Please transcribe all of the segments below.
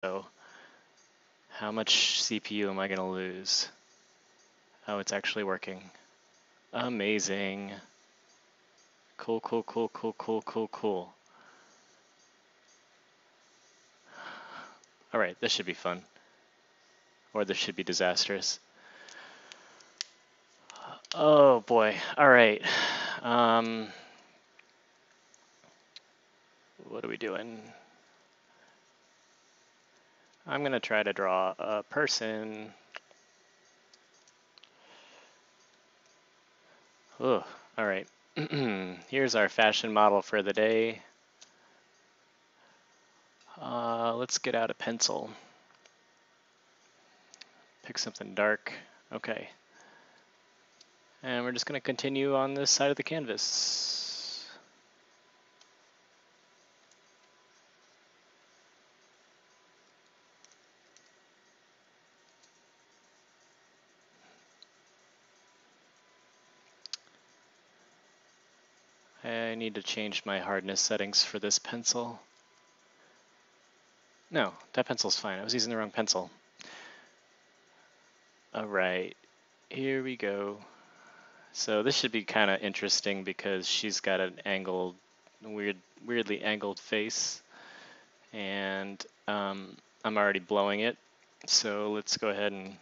So how much CPU am I going to lose? Oh, it's actually working. Amazing. Cool, cool, cool, cool, cool, cool, cool. All right, this should be fun. Or this should be disastrous. Oh boy. All right. What are we doing? I'm going to try to draw a person. Oh, all right. Here's our fashion model for the day. Let's get out a pencil. Pick something dark. Okay. And we're just going to continue on this side of the canvas. I need to change my hardness settings for this pencil. No, that pencil's fine. I was using the wrong pencil. All right, here we go. So this should be kind of interesting because she's got an angled, weirdly angled face, and I'm already blowing it. So let's go ahead and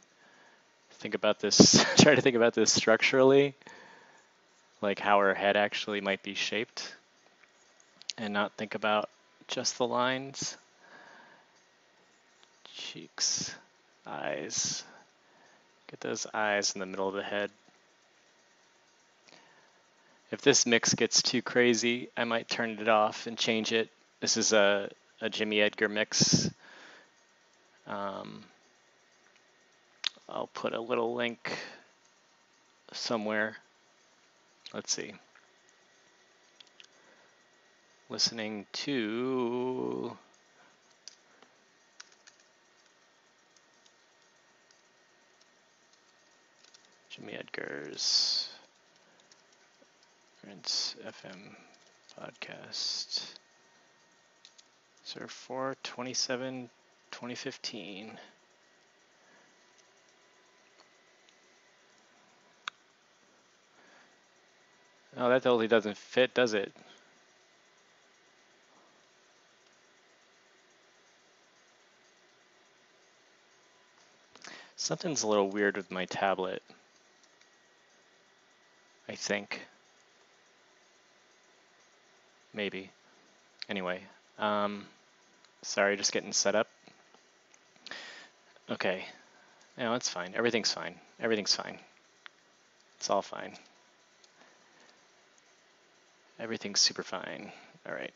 think about this. Try to think about this structurally, like how her head actually might be shaped, and not think about just the lines. Cheeks, eyes. Get those eyes in the middle of the head. If this mix gets too crazy, I might turn it off and change it. This is a Jimmy Edgar mix. I'll put a little link somewhere. Let's see. Listening to Jimmy Edgar's Rinse FM podcast. So 4/27/2015. Oh, that totally doesn't fit, does it? Something's a little weird with my tablet, I think. Maybe. Anyway, sorry, just getting set up. Okay. No, it's fine. Everything's fine. Everything's fine. It's all fine. Everything's super fine. All right.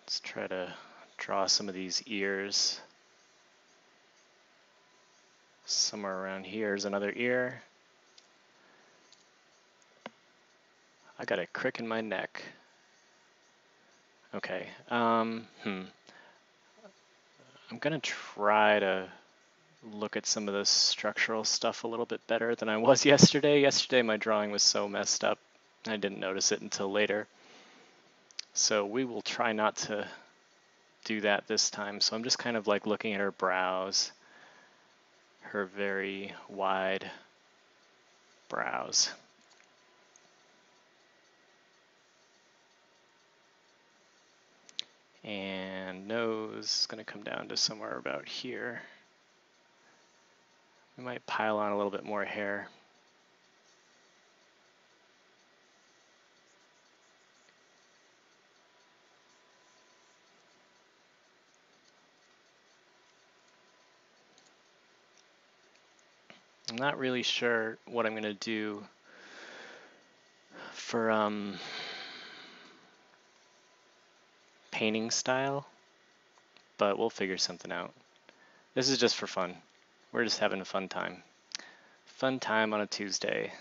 Let's try to draw some of these ears. Somewhere around here is another ear. I got a crick in my neck. Okay. I'm gonna try to look at some of the structural stuff a little bit better than I was yesterday. Yesterday my drawing was so messed up, I didn't notice it until later. So we will try not to do that this time. So I'm just kind of like looking at her brows, her very wide brows. And nose is going to come down to somewhere about here. We might pile on a little bit more hair. I'm not really sure what I'm going to do for painting style, but we'll figure something out. This is just for fun. We're just having a fun time. Fun time on a Tuesday.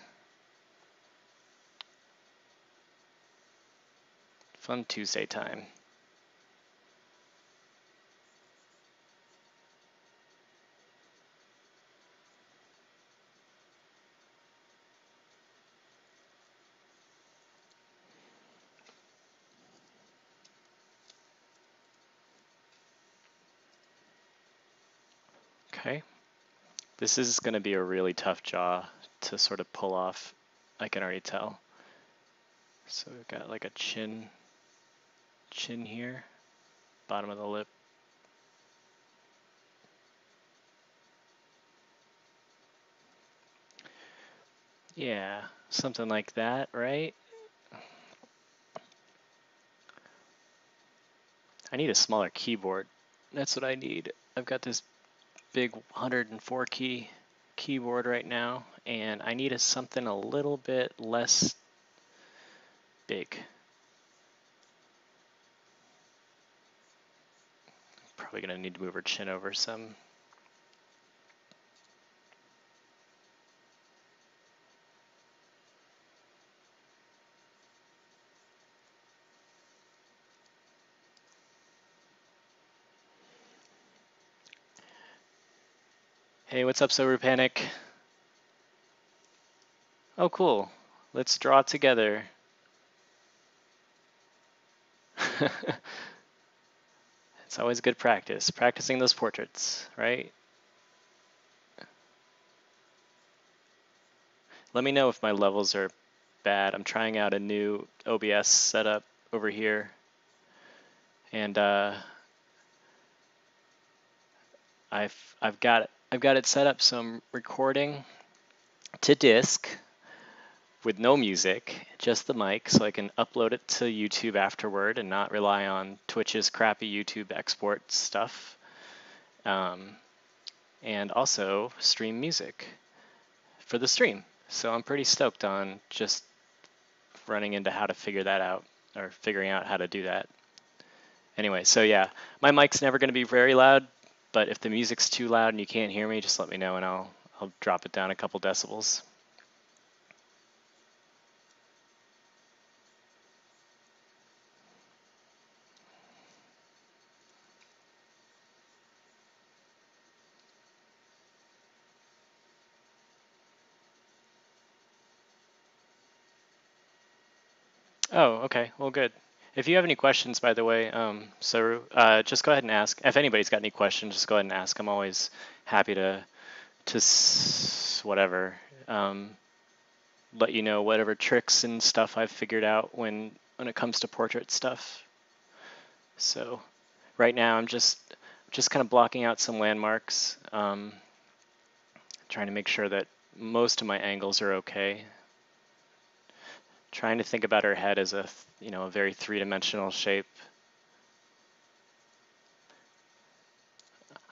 Fun Tuesday time. This is going to be a really tough jaw to sort of pull off, I can already tell. So we've got like a chin here, bottom of the lip. Yeah, something like that, right? I need a smaller keyboard. That's what I need. I've got this big 104 key keyboard right now, and I need something a little bit less big. Probably gonna need to move her chin over some. Hey, what's up, Sober Panic? Oh, cool. Let's draw together. It's always good practice, practicing those portraits, right? Let me know if my levels are bad. I'm trying out a new OBS setup over here, and I've got it set up so I'm recording to disk with no music, just the mic, so I can upload it to YouTube afterward and not rely on Twitch's crappy YouTube export stuff. And also stream music for the stream. So I'm pretty stoked on just running into how to figure that out, or figuring out how to do that. Anyway, so yeah, my mic's never going to be very loud, but if the music's too loud and you can't hear me, just let me know and I'll drop it down a couple decibels. Oh, okay, well, good. If you have any questions, by the way, Saru, just go ahead and ask. If anybody's got any questions, just go ahead and ask. I'm always happy to whatever, let you know whatever tricks and stuff I've figured out when it comes to portrait stuff. So right now I'm just kind of blocking out some landmarks, trying to make sure that most of my angles are okay. Trying to think about her head as a very three-dimensional shape.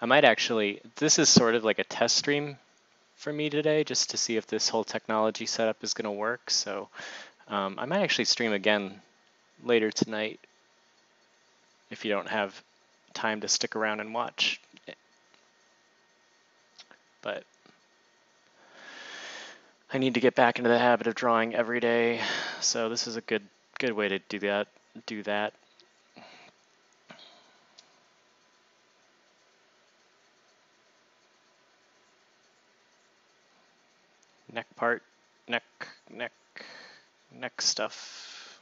I might actually, this is sort of like a test stream for me today, just to see if this whole technology setup is going to work. So I might actually stream again later tonight if you don't have time to stick around and watch. But I need to get back into the habit of drawing every day, so this is a good way to do that. Neck part, neck stuff.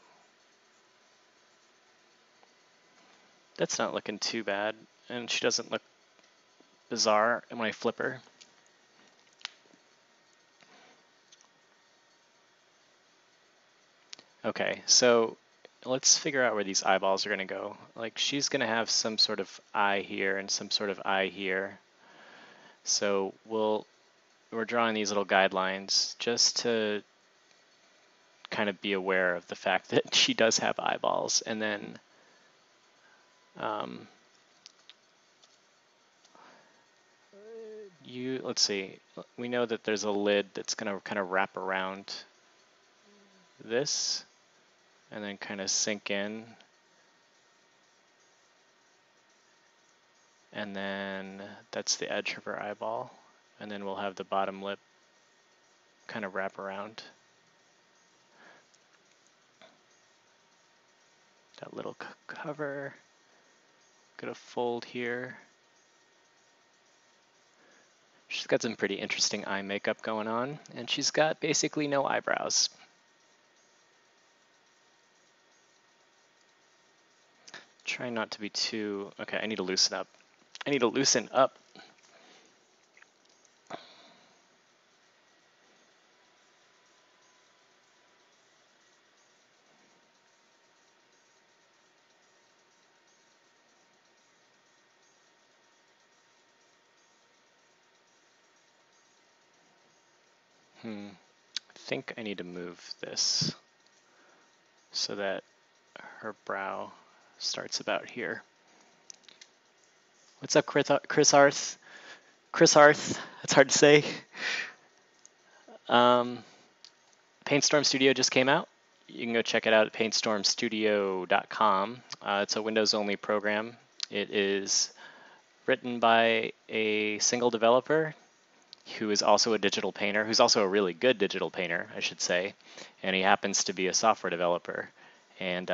That's not looking too bad, and she doesn't look bizarre when I flip her. Okay, so let's figure out where these eyeballs are going to go. Like, she's going to have some sort of eye here and some sort of eye here. So we're drawing these little guidelines just to kind of be aware of the fact that she does have eyeballs. And then let's see, we know that there's a lid that's going to kind of wrap around this and then kind of sink in. And then that's the edge of her eyeball. And then we'll have the bottom lip kind of wrap around. That little cover. Got a fold here. She's got some pretty interesting eye makeup going on, and she's got basically no eyebrows. Try not to be too, okay, I need to loosen up. I need to loosen up. I think I need to move this so that her brow starts about here. What's up, Chris Arth? Chris Arth, that's hard to say. Paintstorm Studio just came out. You can go check it out at paintstormstudio.com. It's a Windows-only program. It is written by a single developer who is also a digital painter, who's also a really good digital painter, I should say, and he happens to be a software developer. And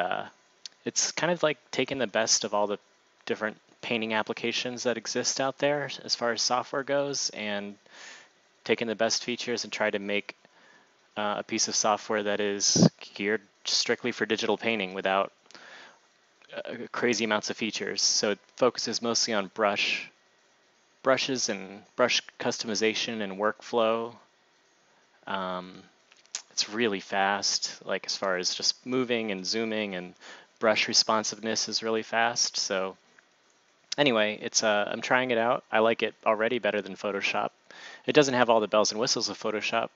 it's kind of like taking the best of all the different painting applications that exist out there as far as software goes, and taking the best features and try to make a piece of software that is geared strictly for digital painting without crazy amounts of features. So it focuses mostly on brushes and brush customization and workflow. It's really fast, like as far as just moving and zooming, and brush responsiveness is really fast. So anyway, I'm trying it out. I like it already better than Photoshop. It doesn't have all the bells and whistles of Photoshop,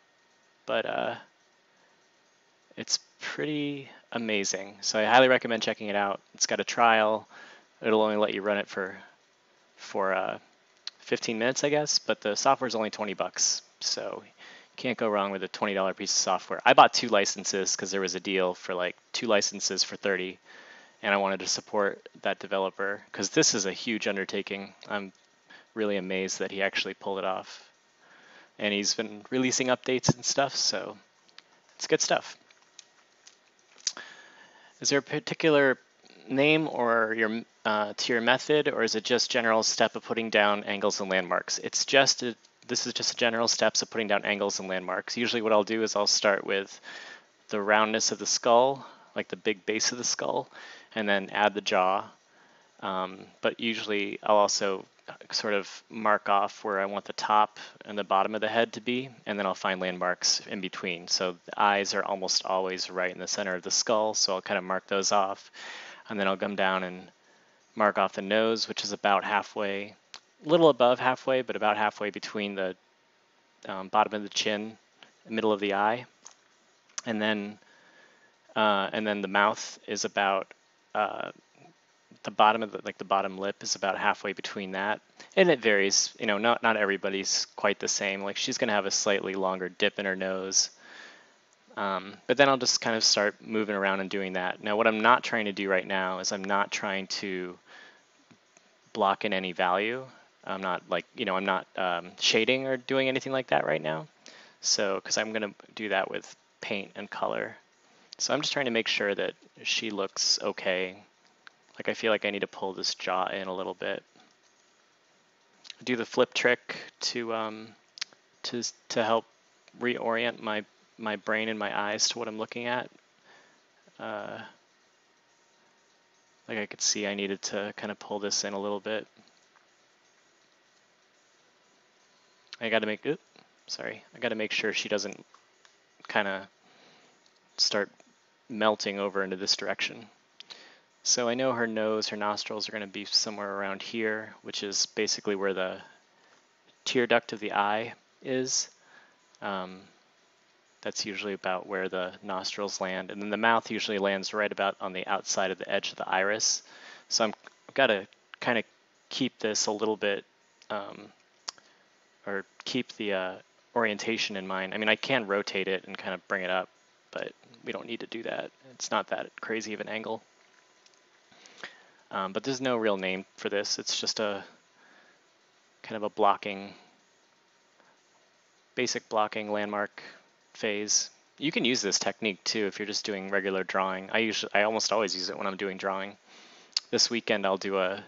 but it's pretty amazing. So I highly recommend checking it out. It's got a trial. It'll only let you run it for 15 minutes, I guess, but the software is only 20 bucks. So you can't go wrong with a $20 piece of software. I bought 2 licenses because there was a deal for like 2 licenses for 30, and I wanted to support that developer because this is a huge undertaking. I'm really amazed that he actually pulled it off. And he's been releasing updates and stuff, so it's good stuff. Is there a particular name or to your method, or is it just general step of putting down angles and landmarks? This is just a general steps of putting down angles and landmarks. Usually what I'll do is I'll start with the roundness of the skull, like the big base of the skull, and then add the jaw. But usually I'll also sort of mark off where I want the top and the bottom of the head to be, and then I'll find landmarks in between. So the eyes are almost always right in the center of the skull, so I'll kind of mark those off. And then I'll come down and mark off the nose, which is about halfway, a little above halfway, but about halfway between the bottom of the chin, middle of the eye. And then the mouth is about the bottom of the bottom lip is about halfway between that, and it varies. You know, not everybody's quite the same. Like she's gonna have a slightly longer dip in her nose, but then I'll just kind of start moving around and doing that. Now, what I'm not trying to do right now is I'm not trying to block in any value. I'm not I'm not shading or doing anything like that right now. So, because I'm gonna do that with paint and color. So I'm just trying to make sure that she looks okay. Like I feel like I need to pull this jaw in a little bit. Do the flip trick to help reorient my brain and my eyes to what I'm looking at. Like I could see I needed to kind of pull this in a little bit. I got to make sure she doesn't kind of start melting over into this direction. So I know her nose, her nostrils are going to be somewhere around here, which is basically where the tear duct of the eye is. That's usually about where the nostrils land. And then the mouth usually lands right about on the outside of the edge of the iris. So I've got to kind of keep this a little bit, or keep the orientation in mind. I mean, I can rotate it and kind of bring it up, but we don't need to do that. It's not that crazy of an angle. But there's no real name for this. It's just a kind of a basic blocking landmark phase. You can use this technique too if you're just doing regular drawing. I almost always use it when I'm doing drawing. This weekend I'll do a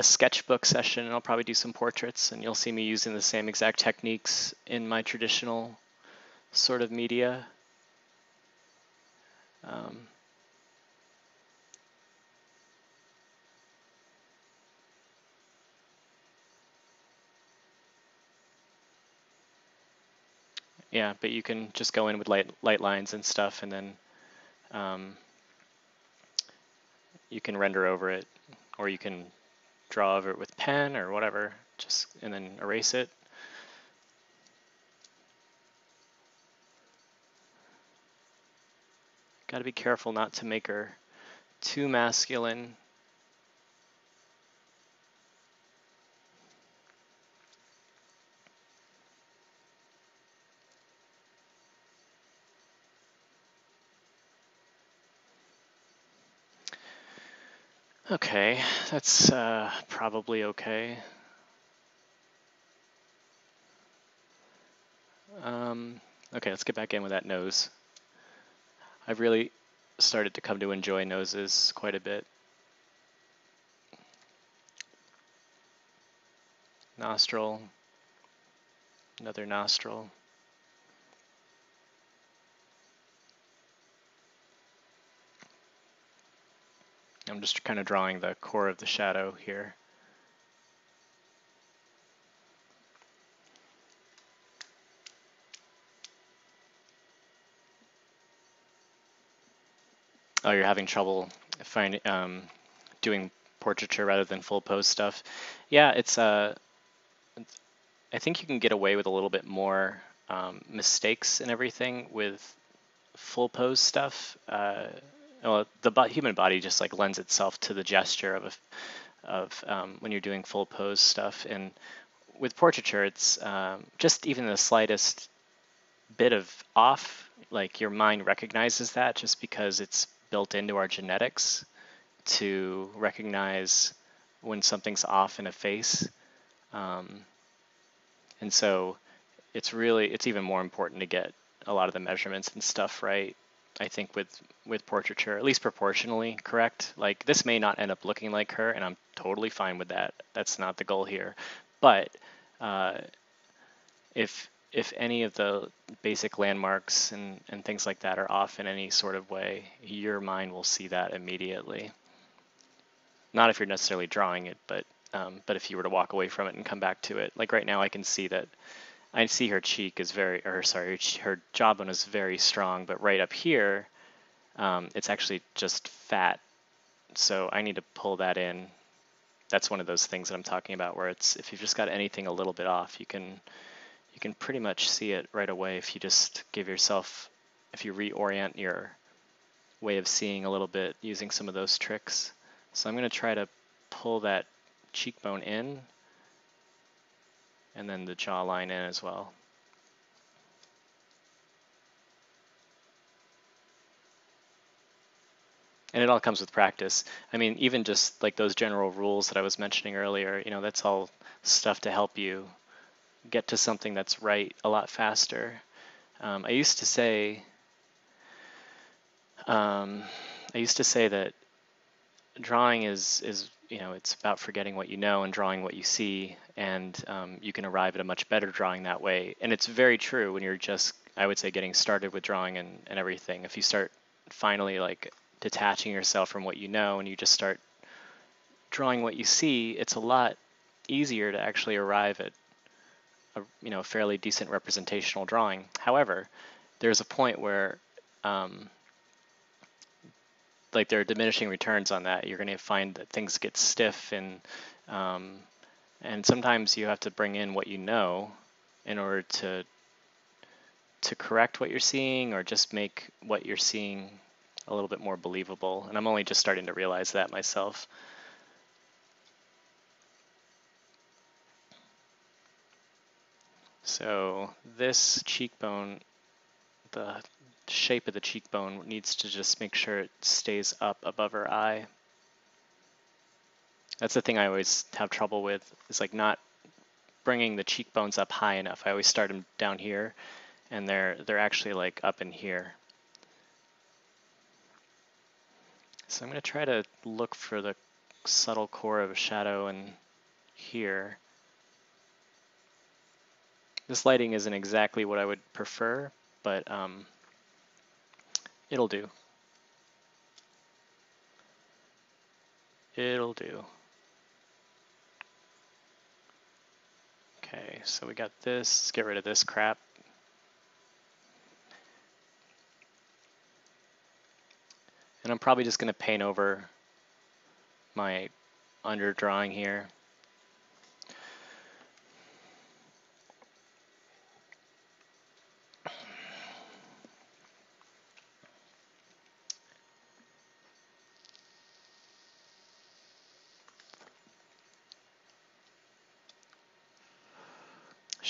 sketchbook session, and I'll probably do some portraits, and you'll see me using the same exact techniques in my traditional sort of media. Yeah, but you can just go in with light lines and stuff, and then you can render over it, or you can draw over it with pen or whatever, and then erase it. Got to be careful not to make her too masculine. Okay, that's probably okay. Okay, let's get back in with that nose. I've really started to come to enjoy noses quite a bit. Nostril, another nostril. I'm just kind of drawing the core of the shadow here. Oh, you're having trouble finding doing portraiture rather than full pose stuff. Yeah, it's I think you can get away with a little bit more mistakes and everything with full pose stuff. Well, the human body just like lends itself to the gesture of when you're doing full pose stuff, and with portraiture, it's just even the slightest bit of off, like your mind recognizes that just because it's built into our genetics to recognize when something's off in a face. And so it's even more important to get a lot of the measurements and stuff right. I think with portraiture, at least proportionally correct. Like this may not end up looking like her, and I'm totally fine with that. That's not the goal here. But if any of the basic landmarks and things like that are off in any sort of way, your mind will see that immediately. Not if you're necessarily drawing it, but if you were to walk away from it and come back to it. Like right now, I can see that. I see her cheek is very, or sorry, her jawbone is very strong, but right up here, it's actually just fat. So I need to pull that in. That's one of those things that I'm talking about where it's, if you've just got anything a little bit off, you can pretty much see it right away if you just give yourself, if you reorient your way of seeing a little bit using some of those tricks. So I'm going to try to pull that cheekbone in and then the jawline in as well. And it all comes with practice. I mean, even just like those general rules that I was mentioning earlier, that's all stuff to help you get to something that's right a lot faster. I used to say that drawing is it's about forgetting what you know and drawing what you see, and you can arrive at a much better drawing that way. And it's very true when you're just, I would say, getting started with drawing and everything. If you start finally like detaching yourself from what you know and you just start drawing what you see, it's a lot easier to actually arrive at a fairly decent representational drawing. However, there's a point where like there are diminishing returns on that. You're going to find that things get stiff, and sometimes you have to bring in what you know in order to correct what you're seeing or just make what you're seeing a little bit more believable. And I'm only just starting to realize that myself. So this cheekbone, the shape of the cheekbone needs to just make sure it stays up above her eye. That's the thing I always have trouble with, is like not bringing the cheekbones up high enough. I always start them down here, and they're actually like up in here. So I'm going to try to look for the subtle core of a shadow in here. This lighting isn't exactly what I would prefer, but it'll do. It'll do. Okay, so we got this. Let's get rid of this crap. And I'm probably just going to paint over my underdrawing here.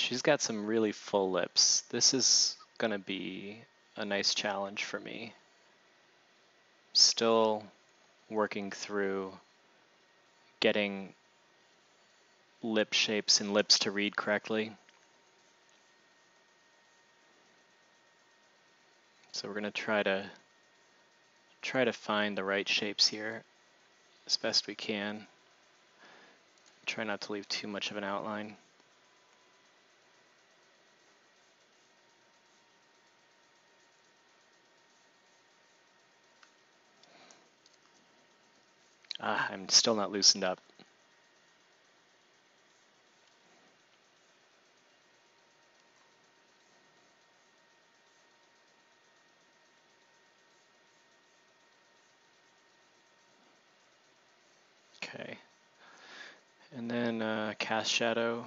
She's got some really full lips. This is gonna be a nice challenge for me. Still working through getting lip shapes and lips to read correctly. So we're gonna try to find the right shapes here as best we can. Try not to leave too much of an outline. I'm still not loosened up. Okay. And then cast shadow.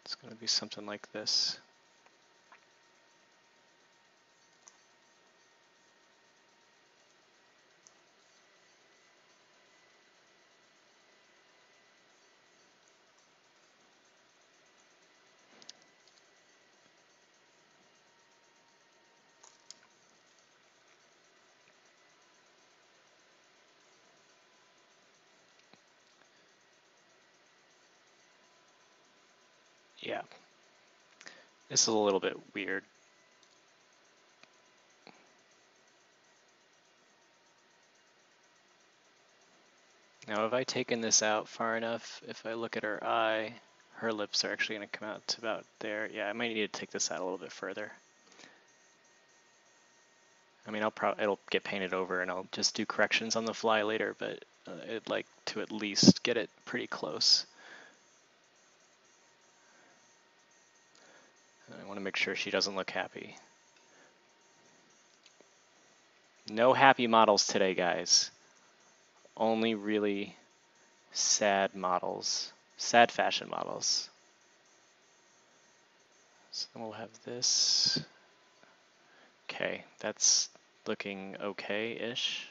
It's going to be something like this. Yeah. This is a little bit weird. Now, have I taken this out far enough? If I look at her eye, her lips are actually going to come out to about there. Yeah, I might need to take this out a little bit further. I mean, it'll get painted over and I'll just do corrections on the fly later, but I'd like to at least get it pretty close. I want to make sure she doesn't look happy. No happy models today, guys. Only really sad models, sad fashion models. So then we'll have this. Okay, that's looking okay-ish.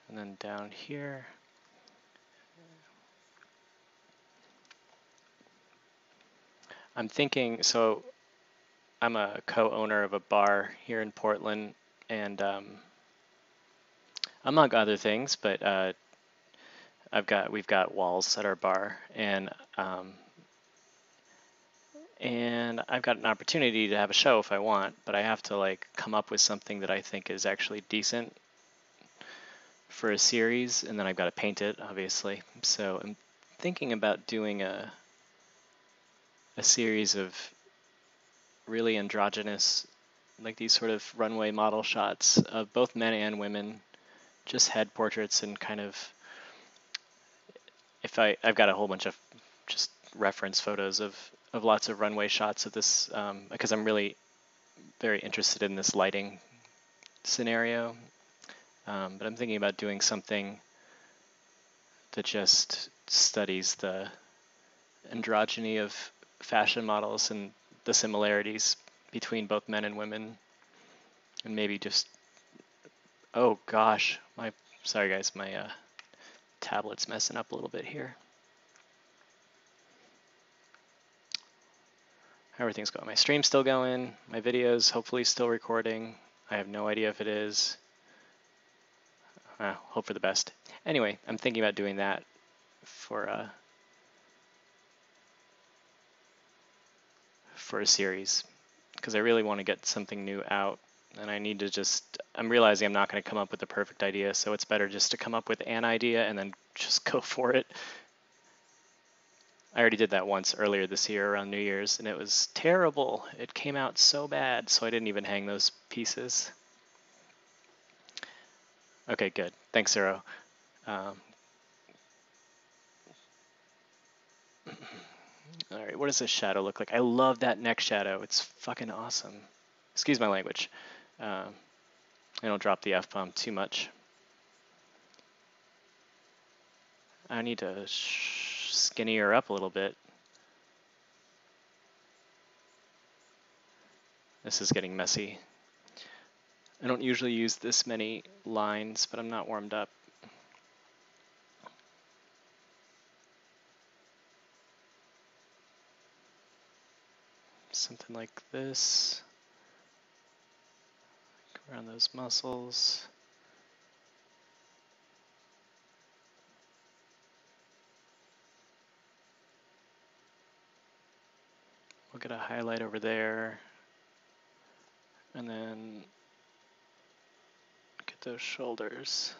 And then down here. I'm thinking, so I'm a co-owner of a bar here in Portland, and among other things, but we've got walls at our bar, and I've got an opportunity to have a show if I want, but I have to like come up with something that I think is actually decent for a series, and then I've got to paint it, obviously. So I'm thinking about doing a series of really androgynous, like these sort of runway model shots of both men and women, just head portraits, and kind of, I've got a whole bunch of just reference photos of lots of runway shots of this, because I'm really very interested in this lighting scenario. But I'm thinking about doing something that just studies the androgyny of fashion models and the similarities between both men and women, and maybe just, oh gosh, sorry guys, my tablet's messing up a little bit here. Everything's going. My stream's still going. My video's hopefully still recording. I have no idea if it is. Hope for the best. Anyway, I'm thinking about doing that for a series, because I really want to get something new out, and I need to just, I'm realizing I'm not going to come up with the perfect idea, so it's better just to come up with an idea and then just go for it. I already did that once earlier this year around New Year's, and it was terrible. It came out so bad, so I didn't even hang those pieces. Okay, good. Thanks, Zero. All right, what does this shadow look like? I love that neck shadow. It's fucking awesome. Excuse my language. I don't drop the F-bomb too much. I need to skinny her up a little bit. This is getting messy. I don't usually use this many lines, but I'm not warmed up. something like this. Go around those muscles. We'll get a highlight over there. And then get those shoulders.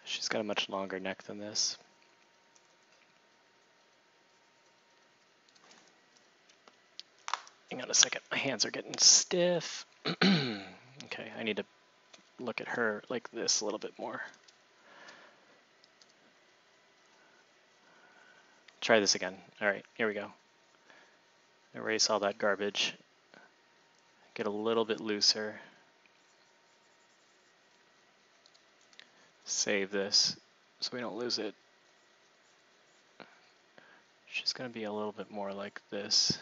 She's got a much longer neck than this. Hang on a second, my hands are getting stiff. Okay, I need to look at her like this a little bit more. Try this again. All right, here we go. Erase all that garbage. Get a little bit looser. Save this so we don't lose it. She's going to be a little bit more like this.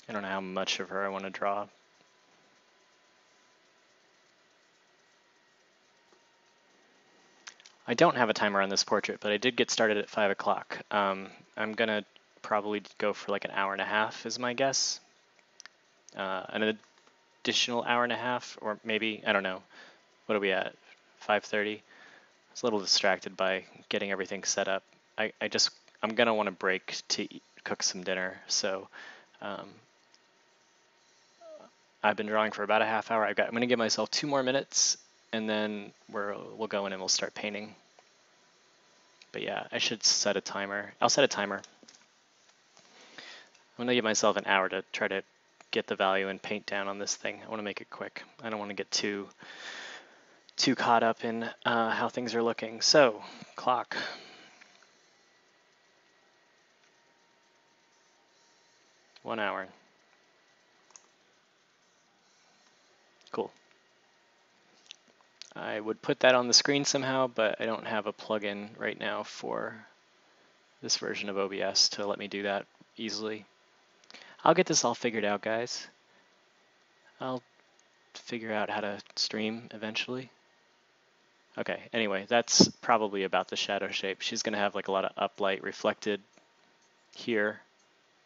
I don't know how much of her I want to draw. I don't have a timer on this portrait, but I did get started at 5 o'clock. I'm going to probably go for like an hour and a half is my guess. An additional hour and a half, or maybe, I don't know. What are we at? 5:30? I was a little distracted by getting everything set up. I'm going to want to break to cook some dinner. So I've been drawing for about a half hour. I'm going to give myself 2 more minutes, and then we'll go in and we'll start painting. But yeah, I should set a timer. I'll set a timer. I'm going to give myself an hour to try to get the value and paint down on this thing. I want to make it quick. I don't want to get too caught up in how things are looking. So, clock. One hour. Cool. I would put that on the screen somehow, but I don't have a plugin right now for this version of OBS to let me do that easily. I'll get this all figured out, guys. I'll figure out how to stream eventually. Okay, anyway, that's probably about the shadow shape. She's going to have like a lot of uplight reflected here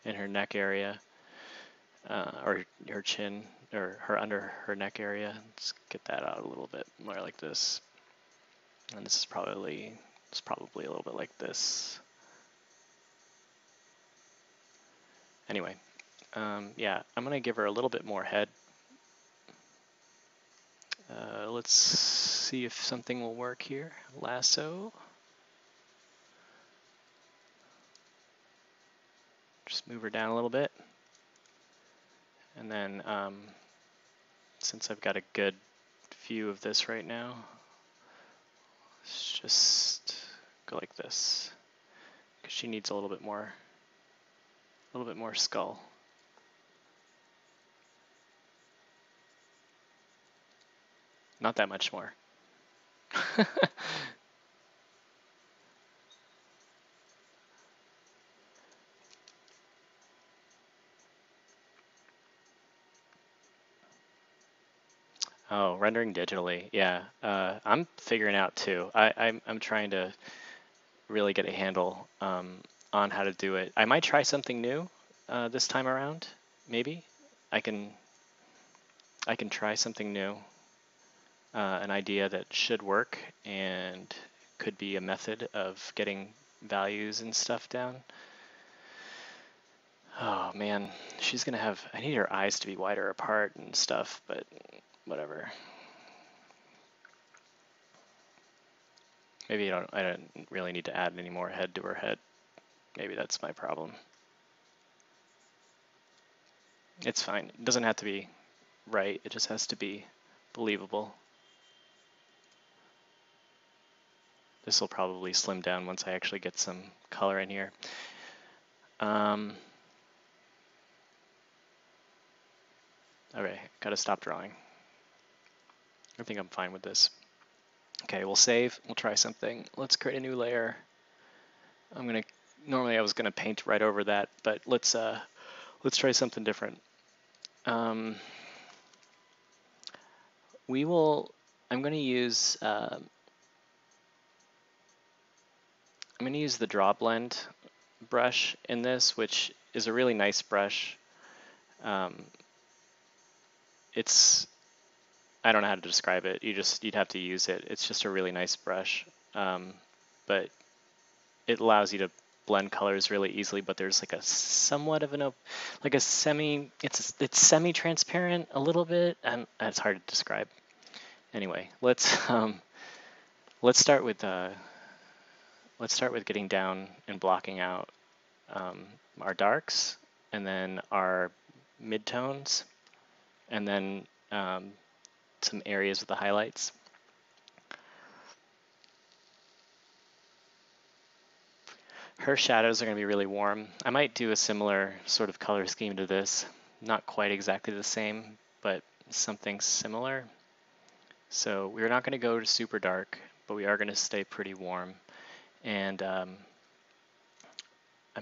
in her neck area, or her chin, or her under her neck area. Let's get that out a little bit more like this. And this is probably a little bit like this. Anyway, yeah, I'm going to give her a little bit more head. Let's see if something will work here. Lasso. Just move her down a little bit. And then, since I've got a good view of this right now, let's just go like this, because she needs a little bit more skull. Not that much more. Oh, rendering digitally, yeah. I'm figuring out too. I'm trying to really get a handle on how to do it. I might try something new this time around. Maybe I can try something new. An idea that should work and could be a method of getting values and stuff down. Oh man, she's gonna have, I need her eyes to be wider apart and stuff, but whatever. Maybe I don't really need to add any more head to her head. Maybe that's my problem. It's fine. It doesn't have to be right. It just has to be believable. This will probably slim down once I actually get some color in here. Okay, gotta stop drawing. I think I'm fine with this. Okay, we'll save. We'll try something. Let's create a new layer. Normally I was gonna paint right over that, but let's try something different. Um, I'm gonna use the draw blend brush in this, which is a really nice brush. It's, I don't know how to describe it. You'd have to use it. It's just a really nice brush, but it allows you to blend colors really easily. But there's like a somewhat of like a it's semi-transparent a little bit, and it's hard to describe. Anyway, let's start with getting down and blocking out our darks, and then our midtones, and then some areas with the highlights. Her shadows are going to be really warm. I might do a similar sort of color scheme to this. Not quite exactly the same, but something similar. So we're not going to go to super dark, but we are going to stay pretty warm. And I'm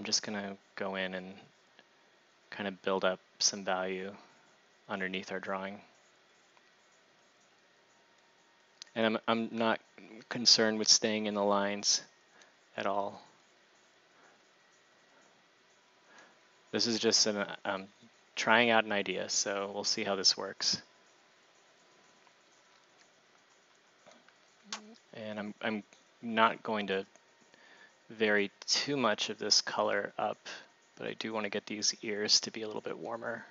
just going to go in and kind of build up some value underneath our drawing. And I'm not concerned with staying in the lines at all. This is just trying out an idea, so we'll see how this works. And I'm not going to vary too much of this color up, but I do want to get these ears to be a little bit warmer.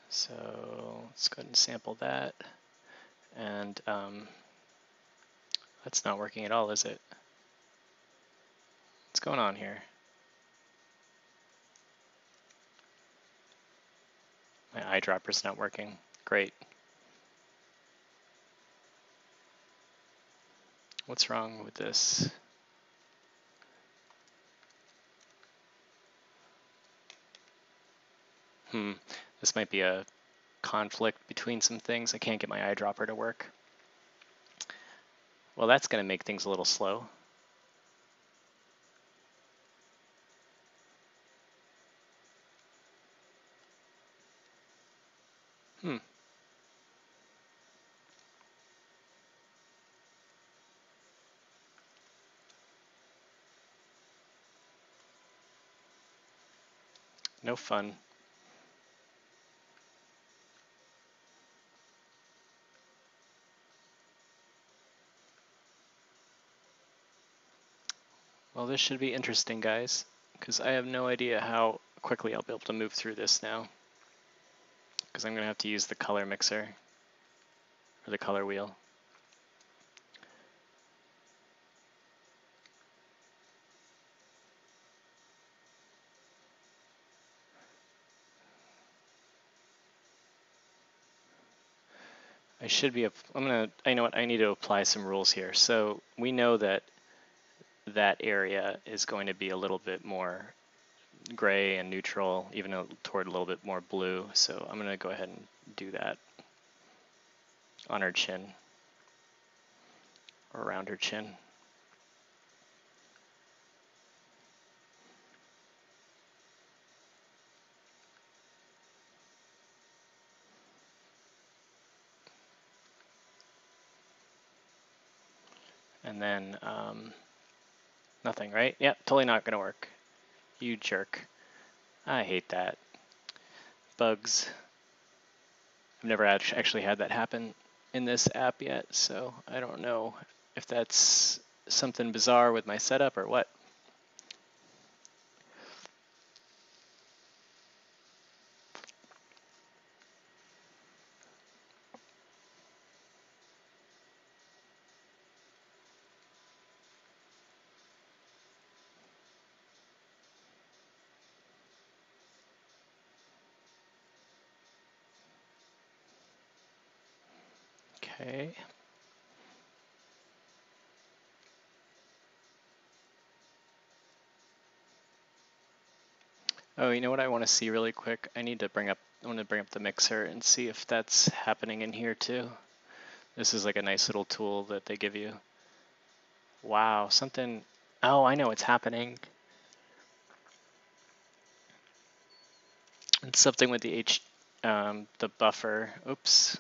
So let's go ahead and sample that. And that's not working at all, is it? What's going on here? My eyedropper's not working. Great. What's wrong with this? This might be a conflict between some things. I can't get my eyedropper to work. Well, that's going to make things a little slow. No fun. Well, this should be interesting, guys, because I have no idea how quickly I'll be able to move through this now, because I'm going to have to use the color mixer, or the color wheel. I know what, I need to apply some rules here. So we know that that area is going to be a little bit more gray and neutral, even toward a little bit more blue. So I'm going to go ahead and do that on her chin, or around her chin. And then nothing, right? Yep, totally not going to work. You jerk. I hate that. Bugs. I've never actually had that happen in this app yet, so I don't know if that's something bizarre with my setup or what. Okay. Oh, you know what I want to see really quick? I want to bring up the mixer and see if that's happening in here too. This is like a nice little tool that they give you. Wow, something, oh, I know what's happening. It's something with the buffer. Oops.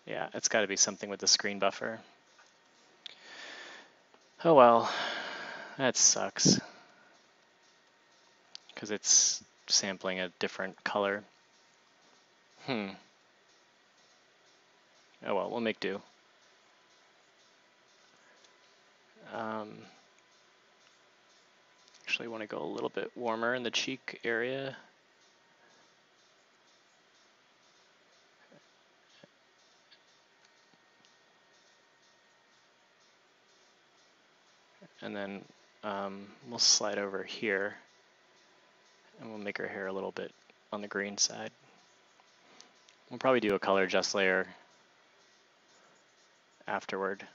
Yeah, it's got to be something with the screen buffer. Oh well, that sucks. Because it's sampling a different color. Oh well, we'll make do. Actually want to go a little bit warmer in the cheek area. And then we'll slide over here and we'll make her hair a little bit on the green side. We'll probably do a color adjust layer afterward.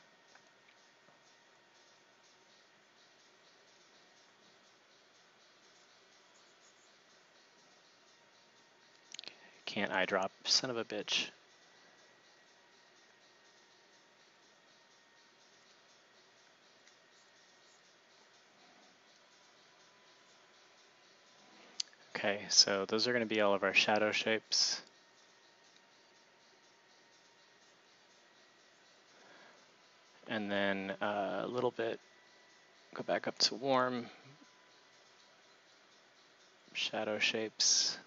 Can't eye drop, son of a bitch. Okay, so those are going to be all of our shadow shapes. And then a little bit, go back up to warm, shadow shapes.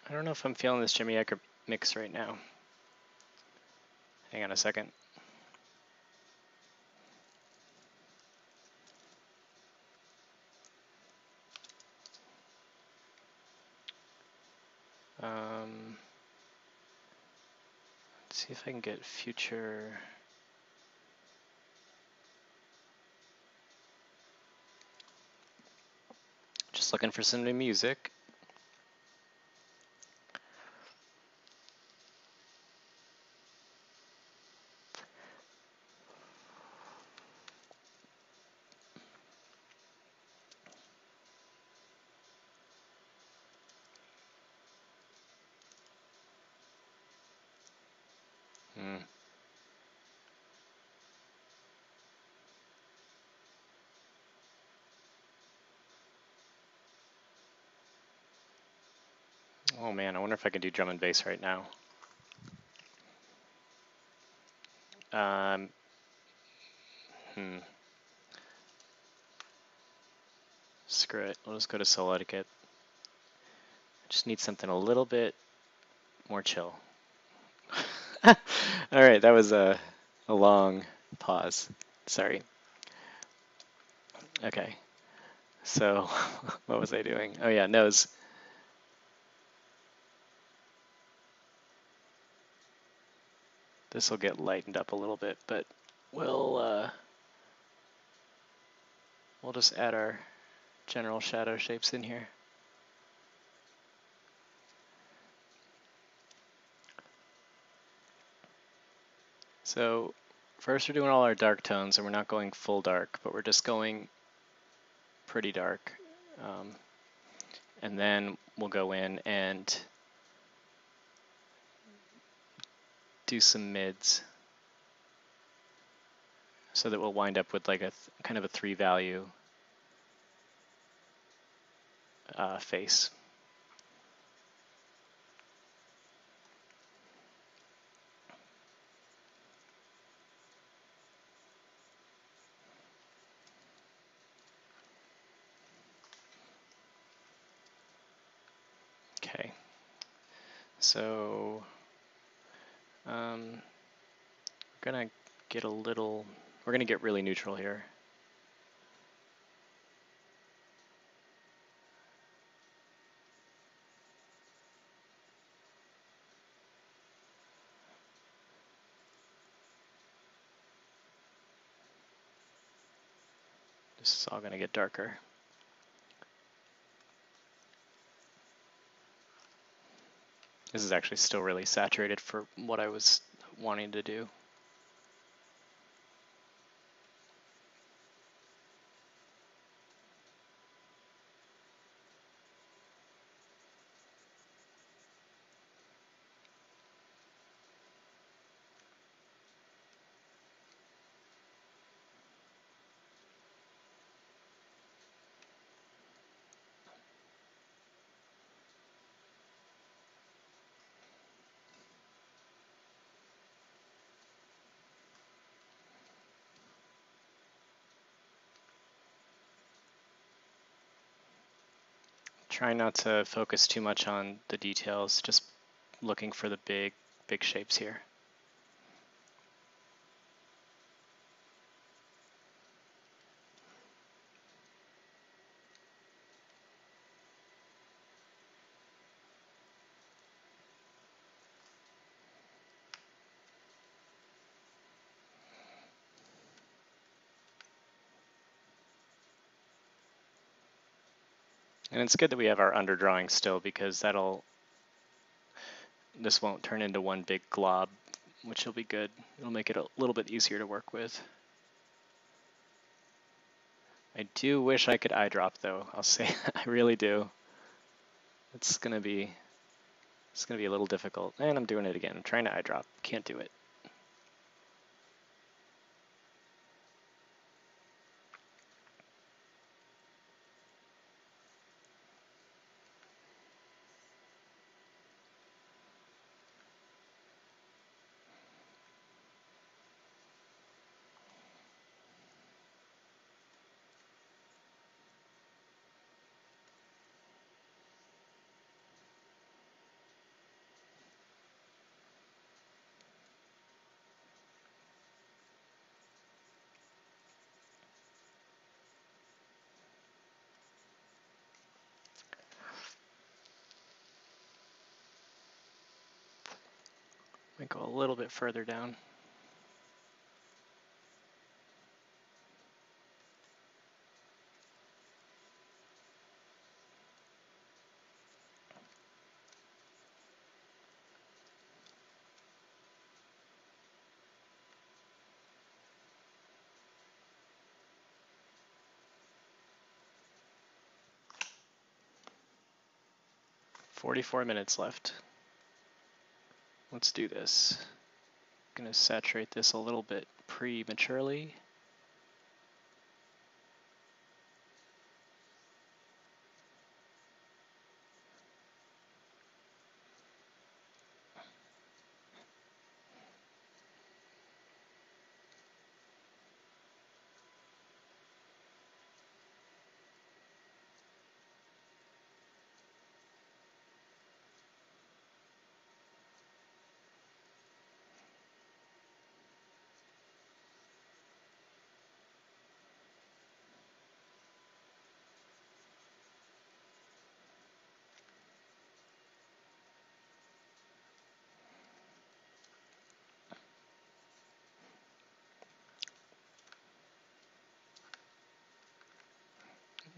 I don't know if I'm feeling this Jimmy Ecker mix right now. Hang on a second. Let's see if I can get future. Just looking for some new music. Oh man, I wonder if I can do drum and bass right now. Screw it, we'll just go to solo etiquette. Just need something a little bit more chill. All right, that was a long pause. Sorry. Okay, so what was I doing? Oh yeah, nose. This will get lightened up a little bit, but we'll just add our general shadow shapes in here. So first we're doing all our dark tones, and we're not going full dark, but we're just going pretty dark. And then we'll go in and do some mids so that we'll wind up with like a kind of a 3-value face. Okay, So we're gonna get we're gonna get really neutral here. This is all gonna get darker. This is actually still really saturated for what I was wanting to do. Try not to focus too much on the details, just looking for the big shapes here. And it's good that we have our underdrawing still, because this won't turn into one big glob, which will be good. It'll make it a little bit easier to work with. I do wish I could eyedrop though, I'll say. I really do. It's gonna be a little difficult. And I'm doing it again. I'm trying to eyedrop. Can't do it. Might go a little bit further down. "44 minutes left. Let's do this. I'm gonna saturate this a little bit prematurely.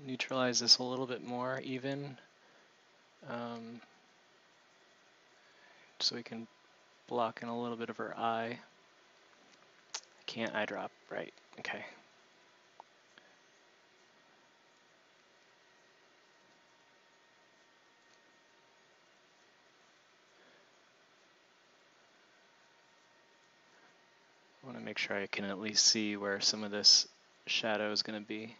Neutralize this a little bit more even, so we can block in a little bit of her eye. I can't eyedrop, right, okay. I want to make sure I can at least see where some of this shadow is going to be.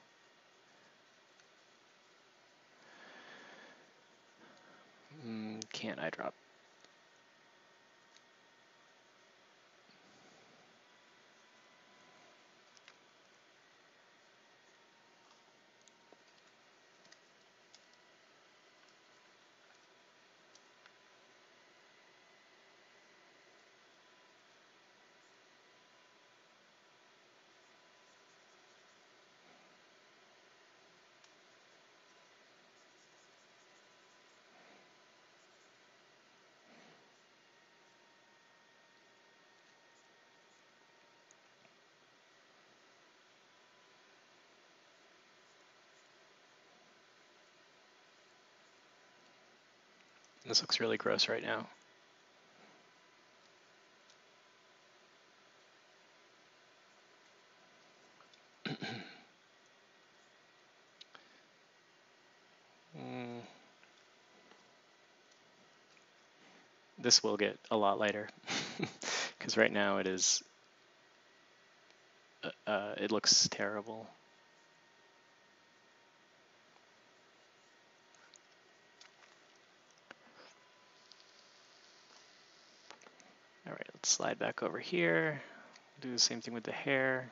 Can't eyedrop. This looks really gross right now. This will get a lot lighter because right now it is. It looks terrible. All right, let's slide back over here. Do the same thing with the hair.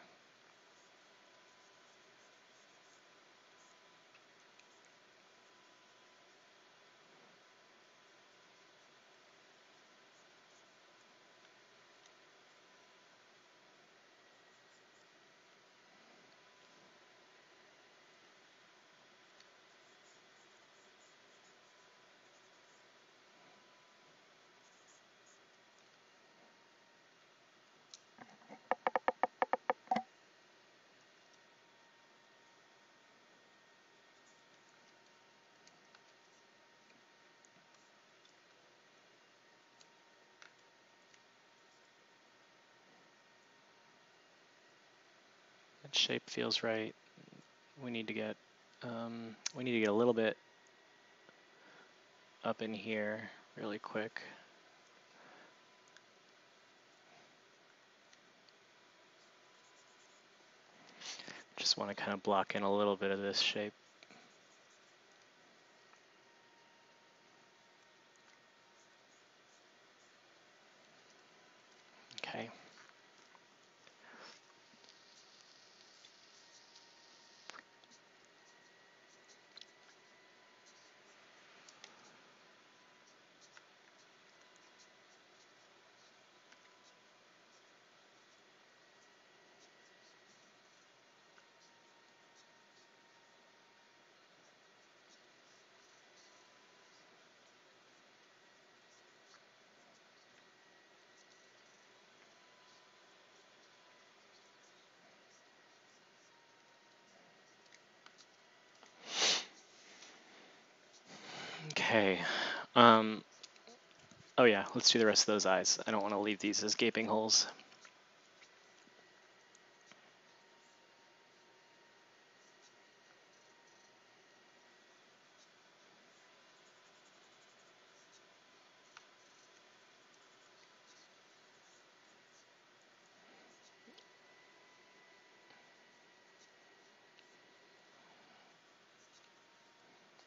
That shape feels right. We need to get a little bit up in here really quick. Just want to kind of block in a little bit of this shape. Okay. Okay. Oh yeah, let's do the rest of those eyes. I don't want to leave these as gaping holes.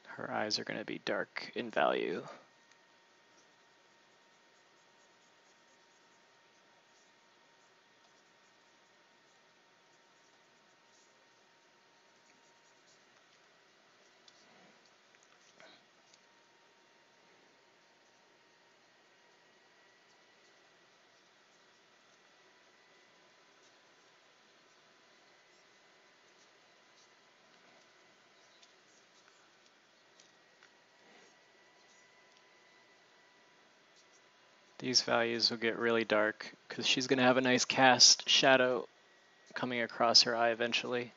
Her eyes are going to be dark in value. These values will get really dark because she's going to have a nice cast shadow coming across her eye eventually,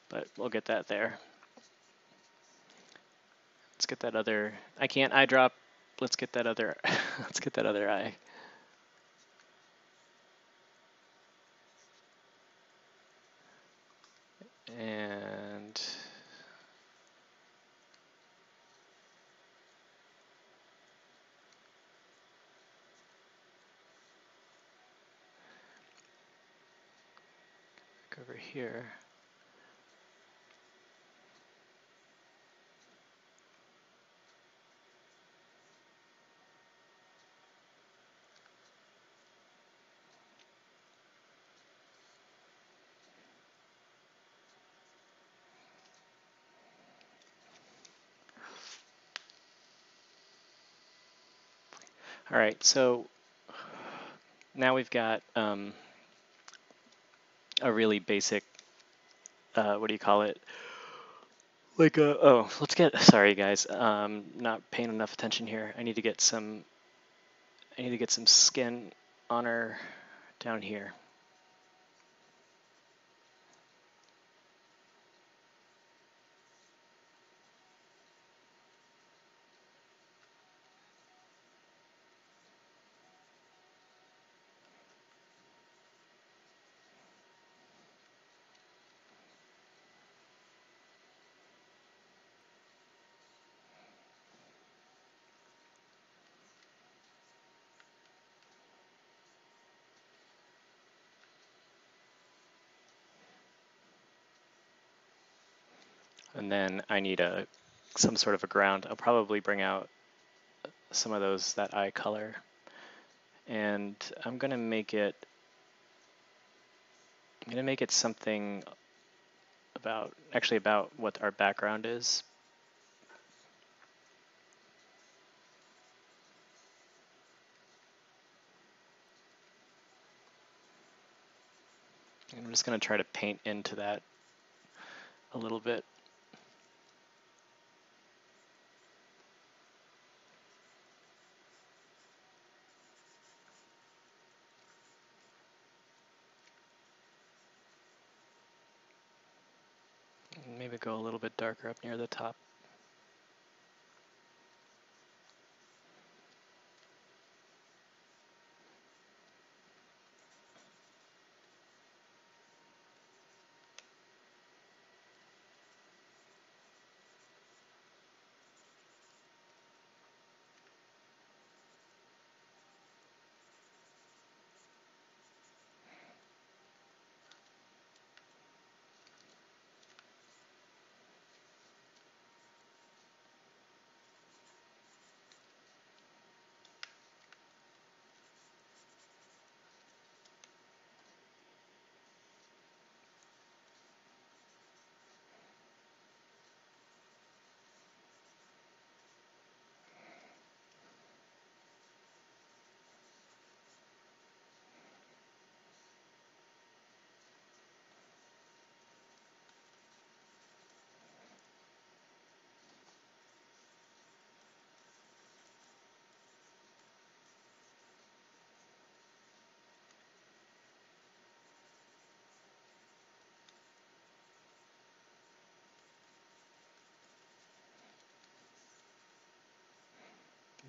but we'll get that there. Let's get that other, I can't eye drop. Let's get that other, let's get that other eye. And over here. All right, so now we've got a really basic, what do you call it? Like let's get, sorry guys, not paying enough attention here. I need to get some skin on her down here. And then I need some sort of a ground. I'll probably bring out some of that eye color. And I'm gonna make it something about what our background is. And I'm just gonna try to paint into that a little bit. Maybe go a little bit darker up near the top.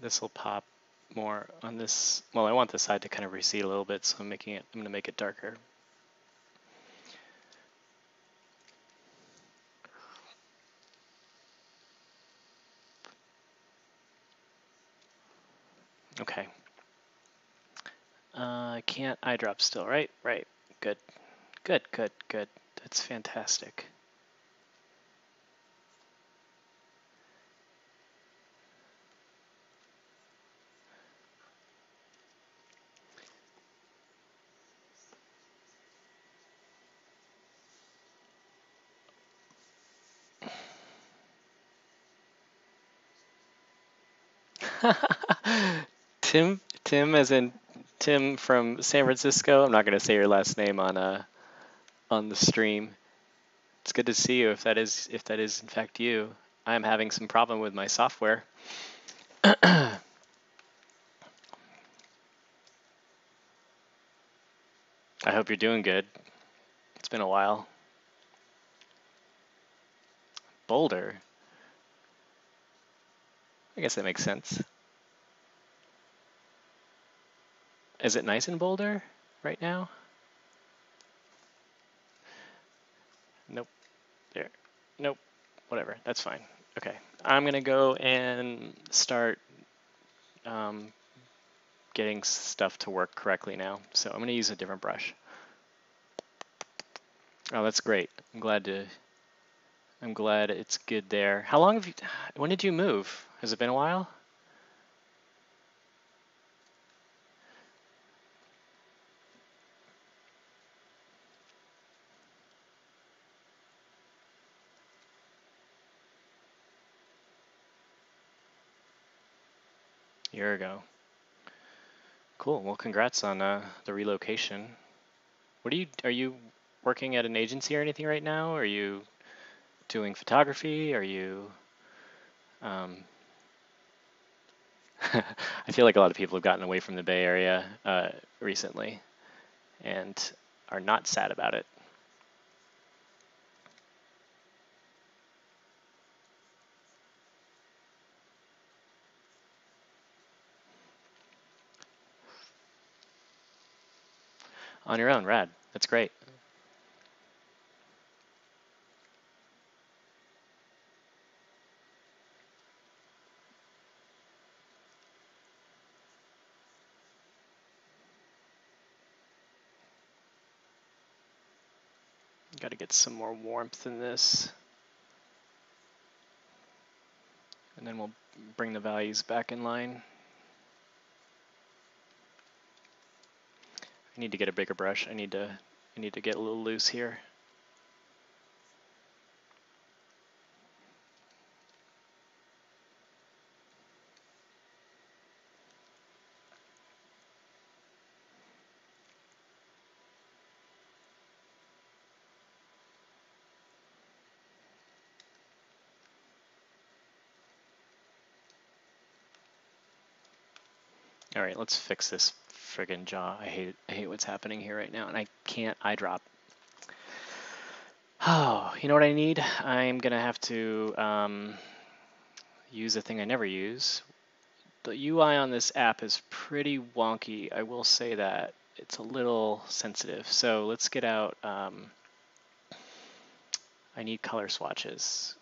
This will pop more on this. Well, I want the side to kind of recede a little bit, so I'm gonna make it darker. Okay. I can't eye drop still, right? Right. Good. Good, good, good. That's fantastic. Tim as in Tim from San Francisco. I'm not going to say your last name on the stream. It's good to see you if that is in fact you. I'm having some problem with my software. I hope you're doing good. It's been a while. Boulder. I guess that makes sense. Is it nice in Boulder right now? Nope. There. Nope. Whatever. That's fine. Okay. I'm going to go and start getting stuff to work correctly now. So I'm going to use a different brush. Oh, that's great. I'm glad it's good there. How long when did you move? Has it been a while? A year ago. Cool. Well, congrats on the relocation. Are you working at an agency or anything right now? Are you doing photography? Are you I feel like a lot of people have gotten away from the Bay Area recently and are not sad about it. On your own, rad. That's great. Got to get some more warmth in this. And then we'll bring the values back in line. I need to get a bigger brush. I need to get a little loose here. All right, let's fix this friggin' jaw. I hate what's happening here right now, and I can't eye drop. Oh, you know what I need? I'm gonna have to use a thing I never use. The UI on this app is pretty wonky, I will say that. It's a little sensitive. So let's get out, I need color swatches.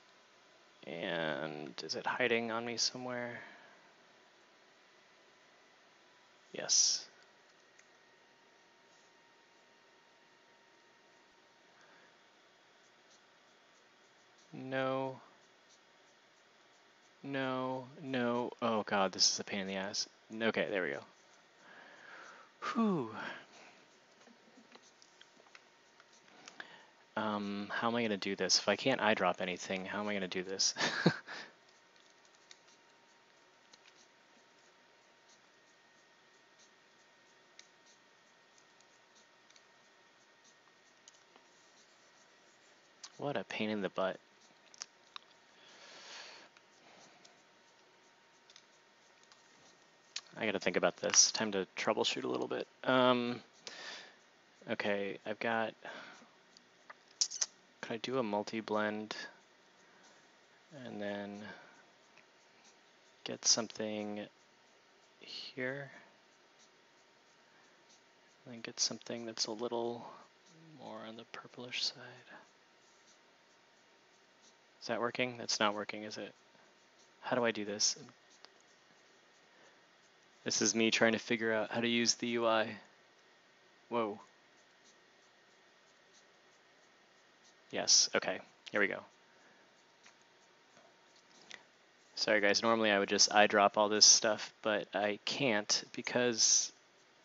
And is it hiding on me somewhere? Yes. No. No, no. Oh God, this is a pain in the ass. Okay, there we go. Whew. How am I gonna do this? If I can't eye drop anything, how am I gonna do this? What a pain in the butt. I gotta think about this. Time to troubleshoot a little bit. Okay, I've got, could I do a multi-blend and then get something here? And then get something that's a little more on the purplish side. Is that working? That's not working, is it? How do I do this? This is me trying to figure out how to use the UI. Whoa. Yes, okay, here we go. Sorry guys, normally I would just eyedrop all this stuff, but I can't because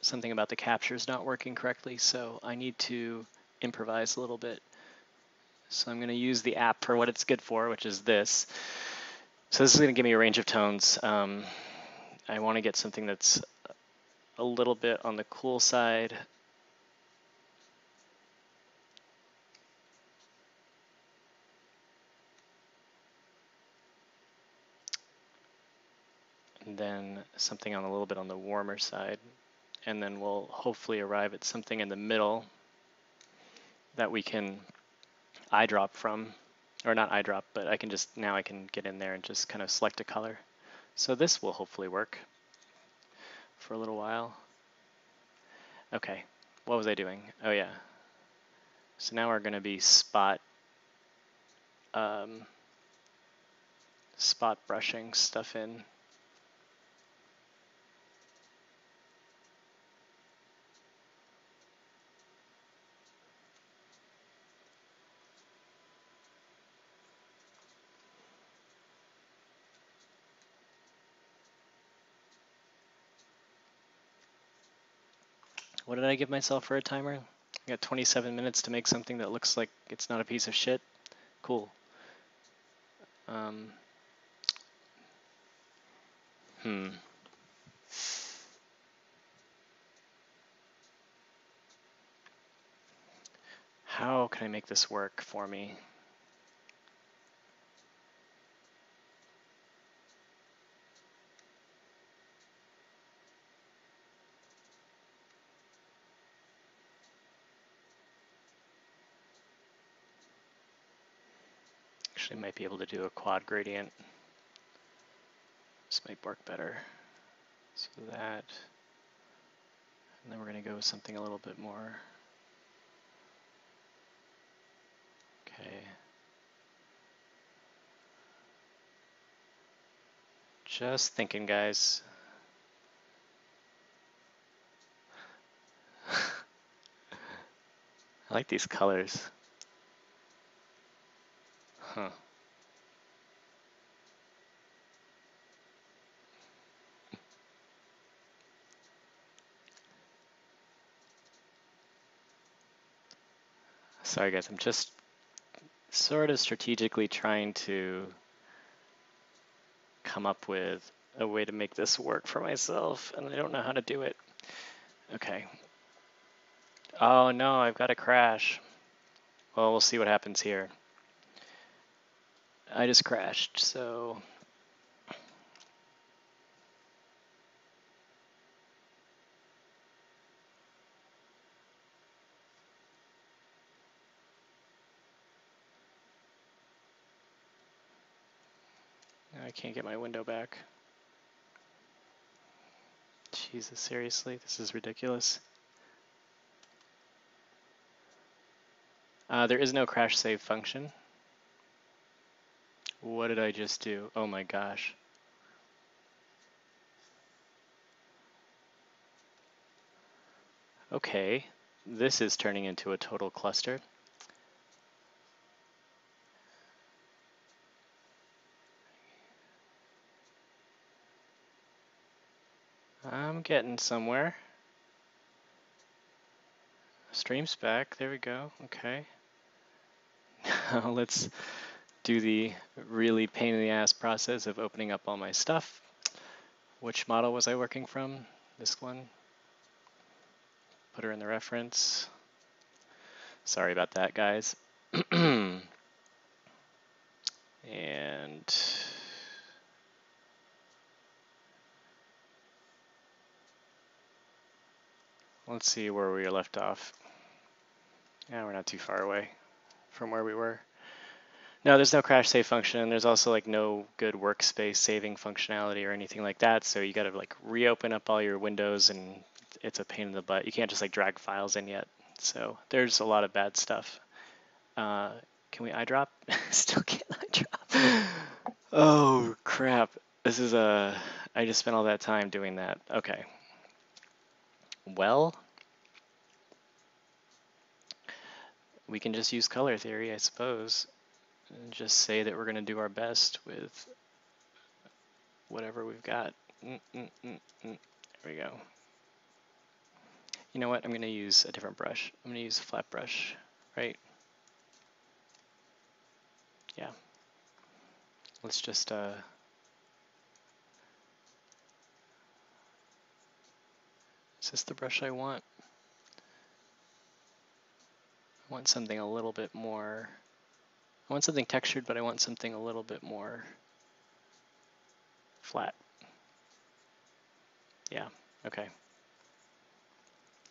something about the capture is not working correctly, so I need to improvise a little bit. So I'm gonna use the app for what it's good for, which is this. So this is gonna give me a range of tones. I wanna get something that's a little bit on the cool side. And then something on a little bit on the warmer side. And then we'll hopefully arrive at something in the middle that we can eyedrop from, or not eyedrop, but I can just, now I can get in there and just kind of select a color. So this will hopefully work for a little while. Okay, what was I doing? Oh yeah. So now we're gonna be spot brushing stuff in. What did I give myself for a timer? I got 27 minutes to make something that looks like it's not a piece of shit. Cool. How can I make this work for me? Actually might be able to do a quad gradient. This might work better. So that, and then we're gonna go with something a little bit more. Okay. Just thinking, guys. I like these colors. Huh. Sorry guys, I'm just sort of strategically trying to come up with a way to make this work for myself, and I don't know how to do it. Okay. Oh no, I've got a crash. Well, we'll see what happens here. I just crashed, so... I can't get my window back. Jesus, seriously? This is ridiculous. There is no crash save function. What did I just do? Oh my gosh. Okay, this is turning into a total cluster. I'm getting somewhere. Stream's back, there we go, okay. Now let's do the really pain in the ass process of opening up all my stuff. Which model was I working from? This one. Put her in the reference. Sorry about that, guys. And let's see where we left off. Yeah, we're not too far away from where we were. No, there's no crash save function. There's also like no good workspace saving functionality or anything like that. So you got to like reopen up all your windows, and it's a pain in the butt. You can't just like drag files in yet. So there's a lot of bad stuff. Can we eyedrop? Still can't eyedrop. Oh crap! This is a. I just spent all that time doing that. Okay. Well, we can just use color theory, I suppose, and just say that we're going to do our best with whatever we've got. There we go. You know what? I'm going to use a different brush. I'm going to use a flat brush, right? Yeah. Let's just is this the brush I want? I want something a little bit more. I want something textured, but I want something a little bit more flat. Yeah, okay.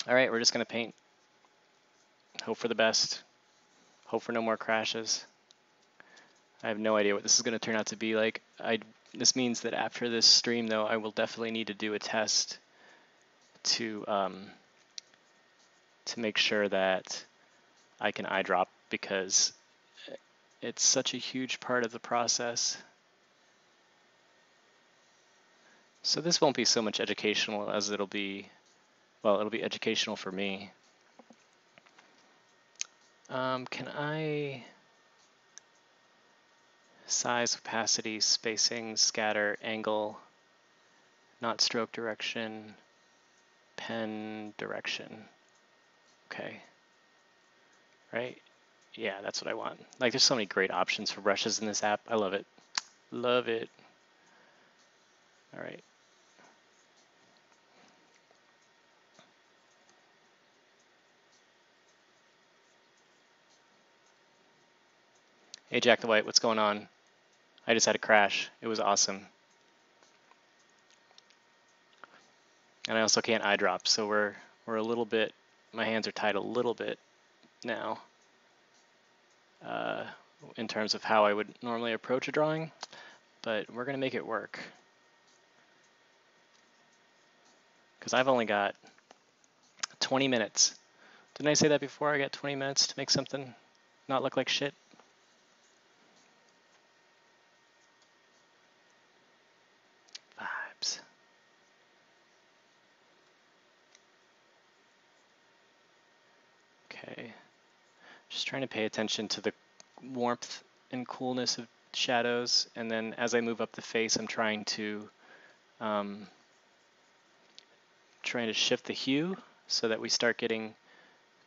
All right, we're just gonna paint. Hope for the best. Hope for no more crashes. I have no idea what this is gonna turn out to be like. This means that after this stream, though, I will definitely need to do a test to make sure that I can eyedrop, because it's such a huge part of the process. So this won't be so much educational as it'll be, well, it'll be educational for me. Can I size, opacity, spacing, scatter, angle, not stroke direction, pen direction? Okay. Right? Yeah, that's what I want. Like, there's so many great options for brushes in this app. I love it. Love it. All right. Hey, Jack the White, what's going on? I just had a crash. It was awesome. And I also can't eyedrop, so we're a little bit, my hands are tied a little bit now in terms of how I would normally approach a drawing, but we're going to make it work. Because I've only got 20 minutes. Didn't I say that before? I got 20 minutes to make something not look like shit. Vibes. Okay. Just trying to pay attention to the warmth and coolness of shadows, and then as I move up the face, I'm trying to shift the hue so that we start getting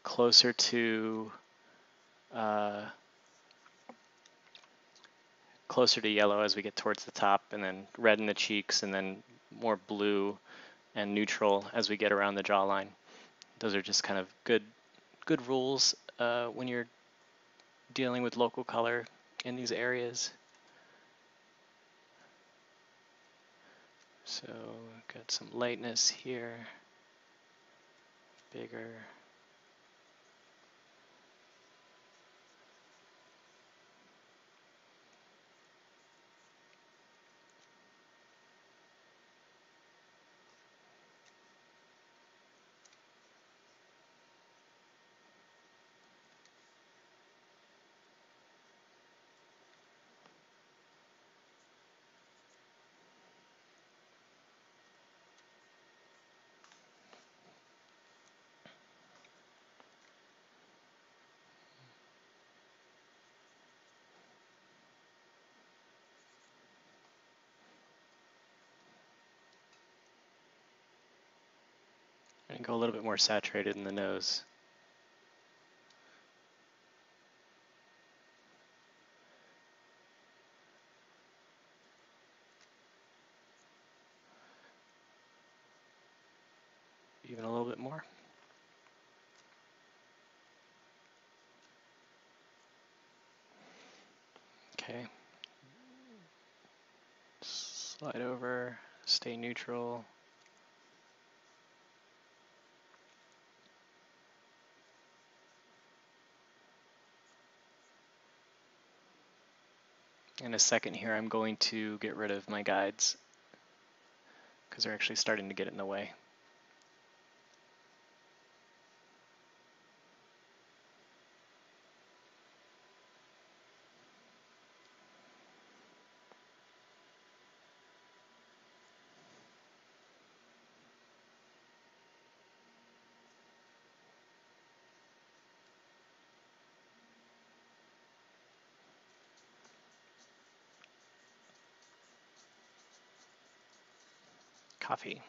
closer to closer to yellow as we get towards the top, and then red in the cheeks, and then more blue and neutral as we get around the jawline. Those are just kind of good rules when you're dealing with local color in these areas. So got some lightness here, bigger. And go a little bit more saturated in the nose. Even a little bit more. Okay. Slide over, stay neutral. In a second here, I'm going to get rid of my guides because they're actually starting to get in the way. Coffee.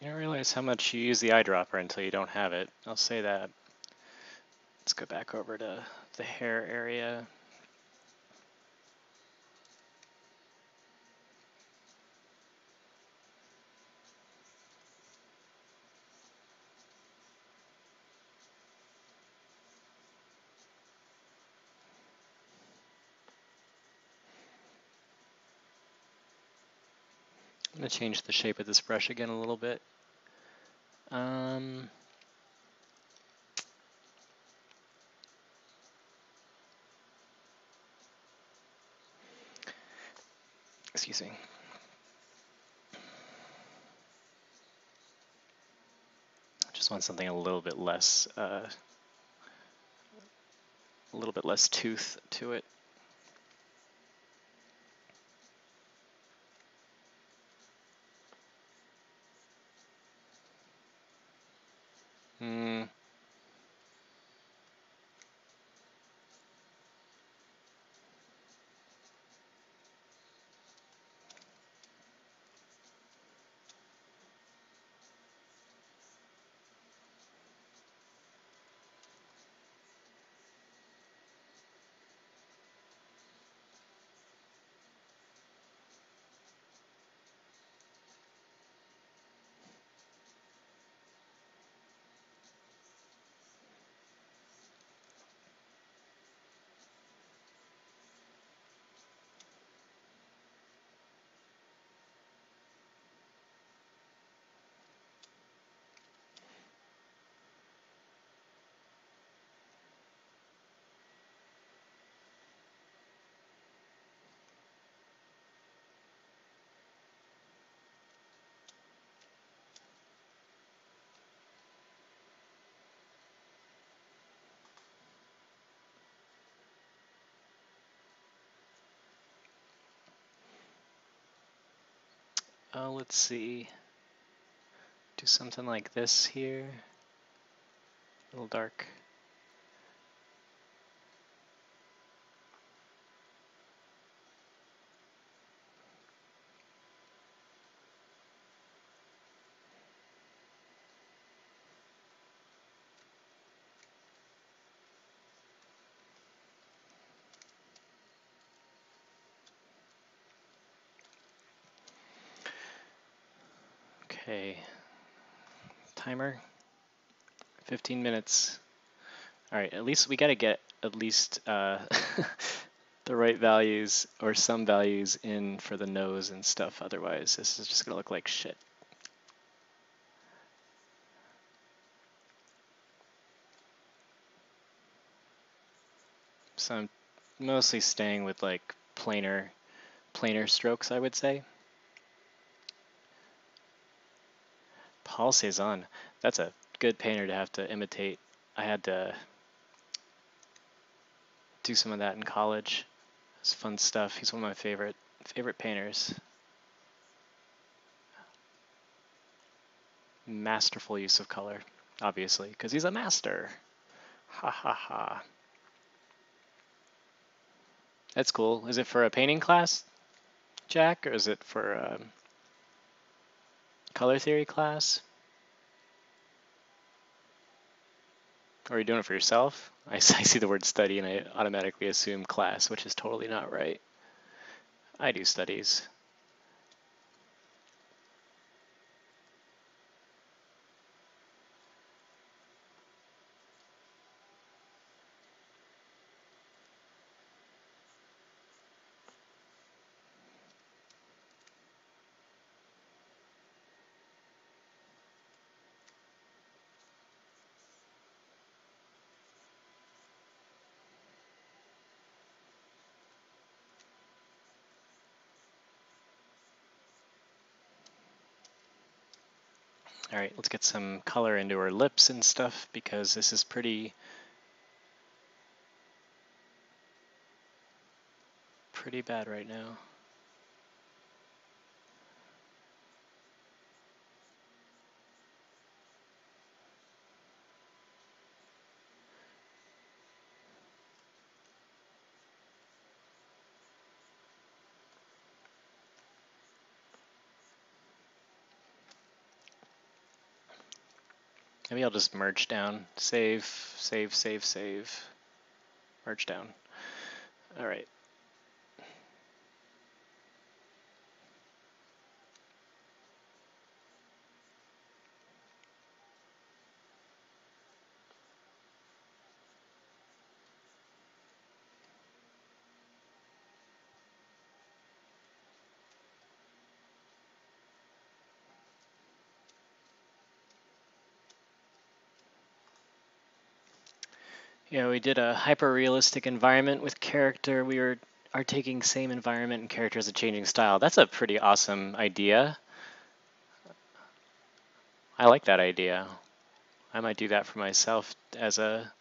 You don't realize how much you use the eyedropper until you don't have it. I'll say that. Let's go back over to the hair area. I'm going to change the shape of this brush again a little bit. Excuse me. Just want something a little bit less tooth to it. Let's see. Do something like this here. A little dark. Okay. Timer. 15 minutes. All right, at least we got to get at least the right values or some values in for the nose and stuff. Otherwise, this is just going to look like shit. So I'm mostly staying with like planar strokes, I would say. Paul Cézanne, that's a good painter to have to imitate. I had to do some of that in college. It's fun stuff. He's one of my favorite painters. Masterful use of color, obviously, because he's a master. Ha ha ha. That's cool. Is it for a painting class, Jack, or is it for a color theory class? Or are you doing it for yourself? I see the word study and I automatically assume class, which is totally not right. I do studies. All right, let's get some color into her lips and stuff because this is pretty bad right now. Maybe I'll just merge down. Save, save, save, save. Merge down. All right. Yeah, we did a hyper-realistic environment with character. We are taking same environment and character as a changing style. That's a pretty awesome idea. I like that idea. I might do that for myself as a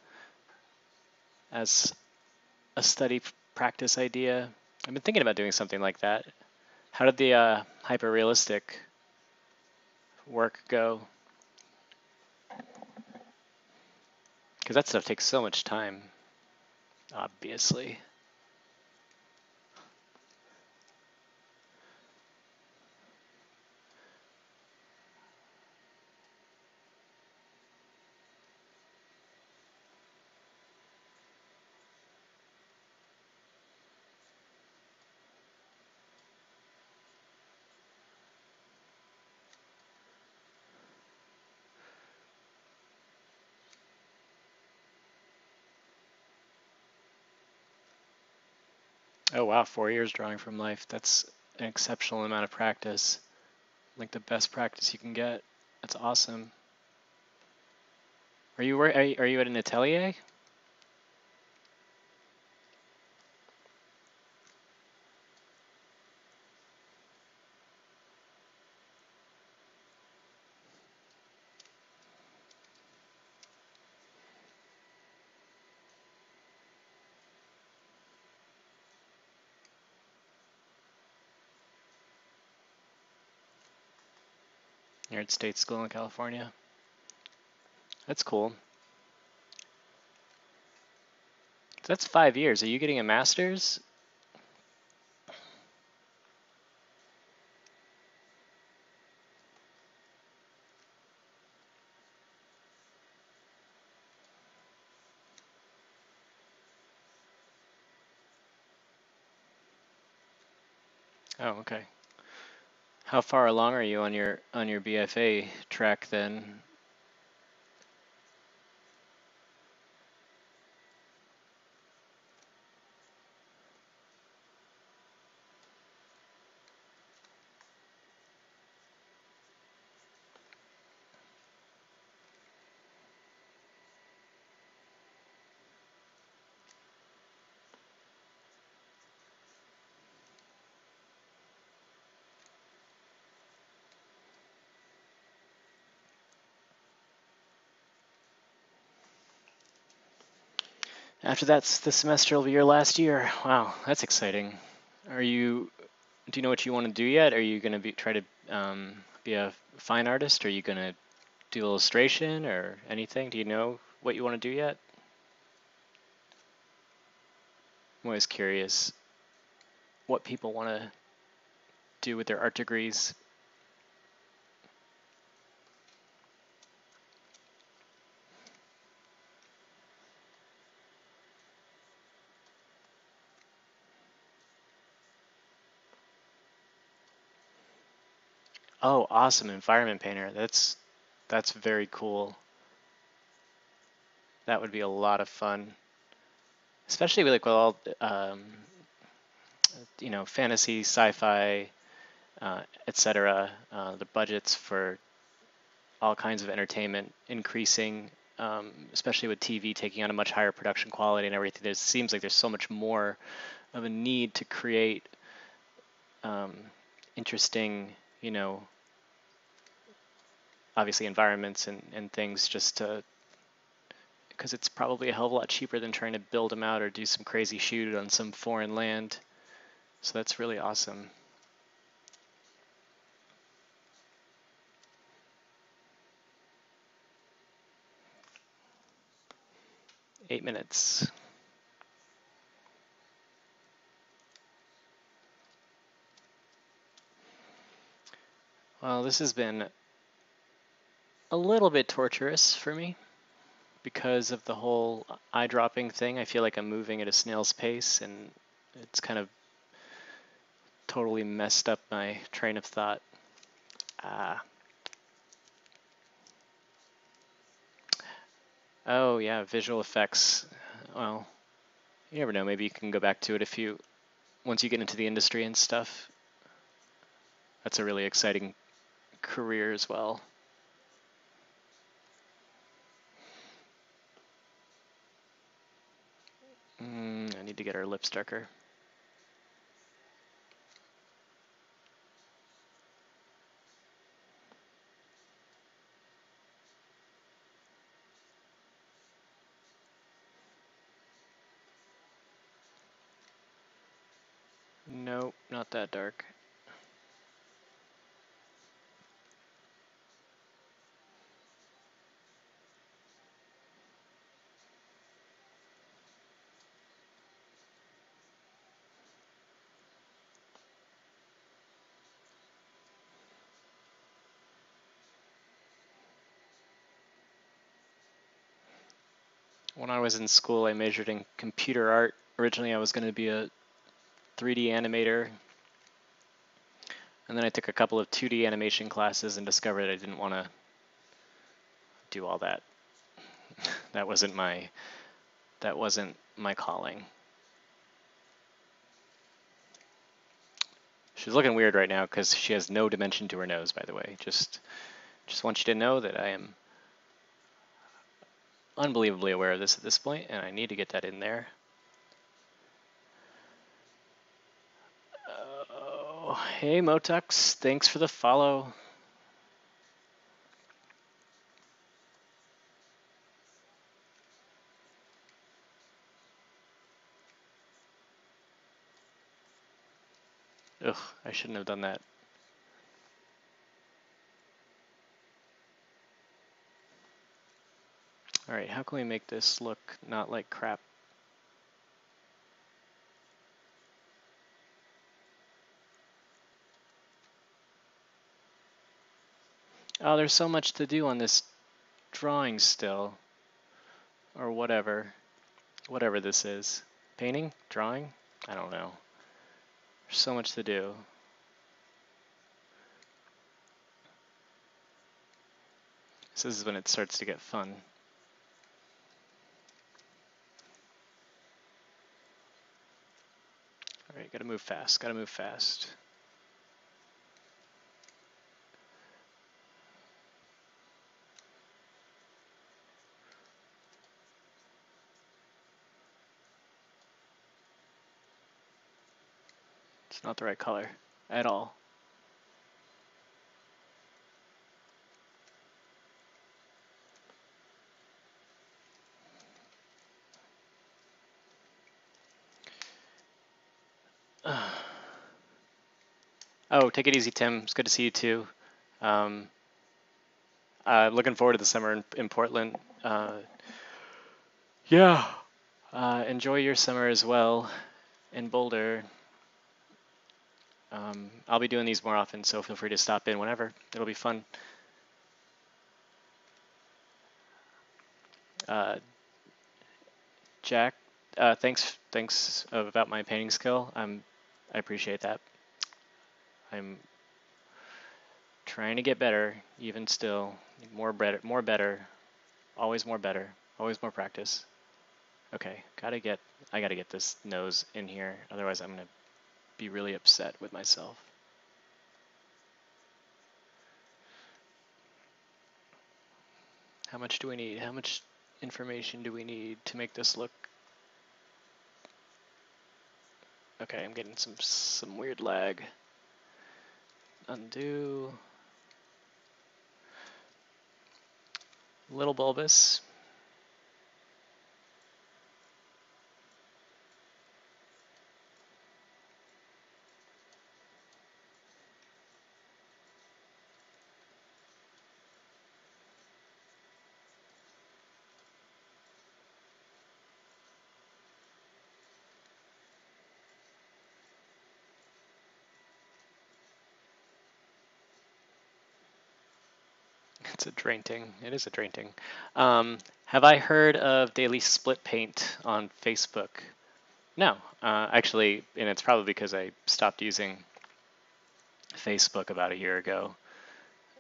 study practice idea. I've been thinking about doing something like that. How did the hyper-realistic work go? Because that stuff takes so much time, obviously. Oh wow, 4 years drawing from life. That's an exceptional amount of practice. Like the best practice you can get. That's awesome. Are you at an atelier? You're at State School in California. That's cool. That's 5 years. Are you getting a master's? Oh, okay. How far along are you on your BFA track then? After that's the semester will be your last year. Wow, that's exciting. Do you know what you want to do yet? Are you going to try to be a fine artist? Are you going to do illustration or anything? Do you know what you want to do yet? I'm always curious what people want to do with their art degrees. Oh, awesome, environment painter. That's very cool. That would be a lot of fun, especially with all fantasy, sci-fi, etc. The budgets for all kinds of entertainment increasing, especially with TV taking on a much higher production quality and everything. It seems like there's so much more of a need to create um, interesting, obviously environments and things just to because it's probably a hell of a lot cheaper than trying to build them out or do some crazy shoot on some foreign land. So that's really awesome. Eight minutes. Well, this has been a little bit torturous for me because of the whole eye dropping thing. I feel like I'm moving at a snail's pace and it's kind of totally messed up my train of thought. Oh yeah, visual effects. Well, you never know. Maybe you can go back to it once you get into the industry and stuff. That's a really exciting career as well. I need to get our lips darker. Nope, not that dark. When I was in school, I majored in computer art. Originally, I was going to be a 3D animator. And then I took a couple of 2D animation classes and discovered I didn't want to do all that. That wasn't my calling. She's looking weird right now because she has no dimension to her nose, by the way. Just want you to know that I am unbelievably aware of this at this point, and I need to get that in there. Oh, hey Motux, thanks for the follow. Ugh, I shouldn't have done that. All right, how can we make this look not like crap? Oh, there's so much to do on this drawing still, or whatever this is. Painting? Drawing? I don't know. There's so much to do. This is when it starts to get fun. All right, gotta move fast, gotta move fast. It's not the right color at all. Oh, take it easy, Tim. It's good to see you too. Looking forward to the summer in Portland. Yeah. Enjoy your summer as well in Boulder. I'll be doing these more often, so feel free to stop in whenever. It'll be fun. Jack, thanks about my painting skill. I appreciate that. I'm trying to get better, even still. More better, always more better, always more practice. Okay, I gotta get this nose in here, otherwise I'm gonna be really upset with myself. How much do we need? How much information do we need to make this look? Okay, I'm getting some weird lag. Undo. Little bulbous. It's a drainting. It is a drainting. Have I heard of Daily Split Paint on Facebook? No, actually, and it's probably because I stopped using Facebook about a year ago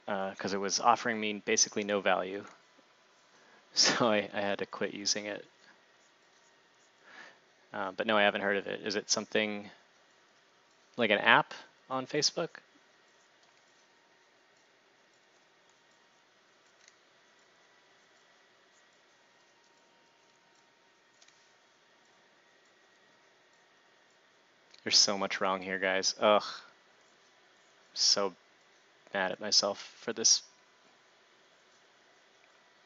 because it was offering me basically no value. So I had to quit using it. But no, I haven't heard of it. Is it something like an app on Facebook? There's so much wrong here, guys. Ugh. So mad at myself for this.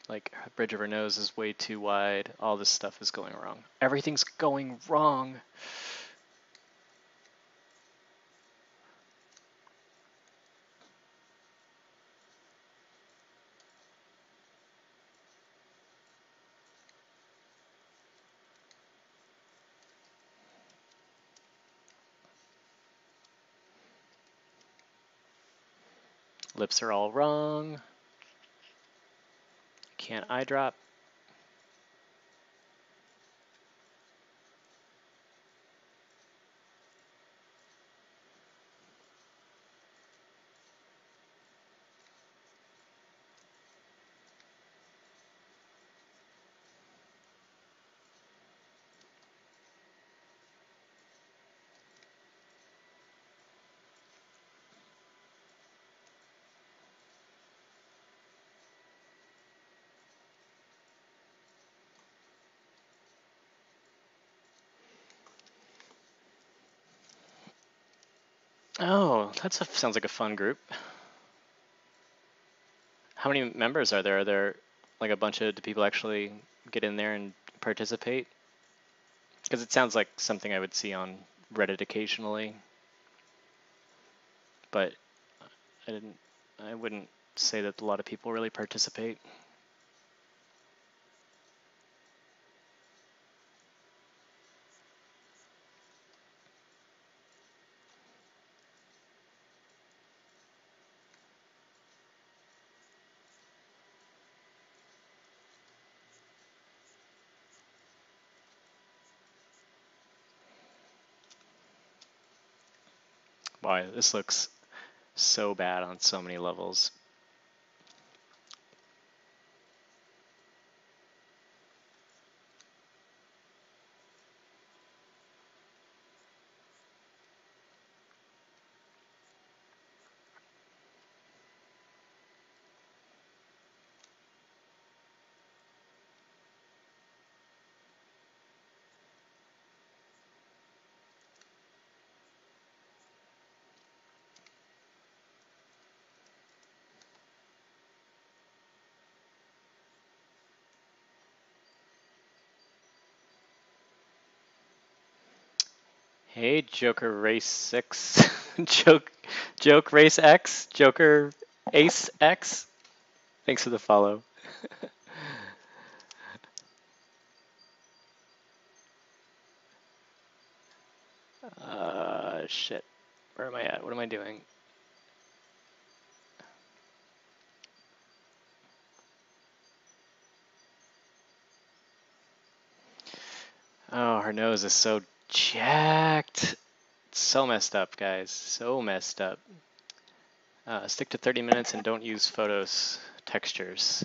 Like, bridge of her nose is way too wide. All this stuff is going wrong. Everything's going wrong. Lips are all wrong. Can't eye drop. Oh, sounds like a fun group. How many members are there? Are there like a bunch of, do people actually get in there and participate? Because it sounds like something I would see on Reddit occasionally, but I wouldn't say that a lot of people really participate. Boy, this looks so bad on so many levels. Hey, Joker Race 6. Joke Race X. Joker Ace X. Thanks for the follow. Shit. Where am I at? What am I doing? Oh, her nose is so jacked. It's so messed up, guys. So messed up. Stick to 30 minutes and don't use photos textures.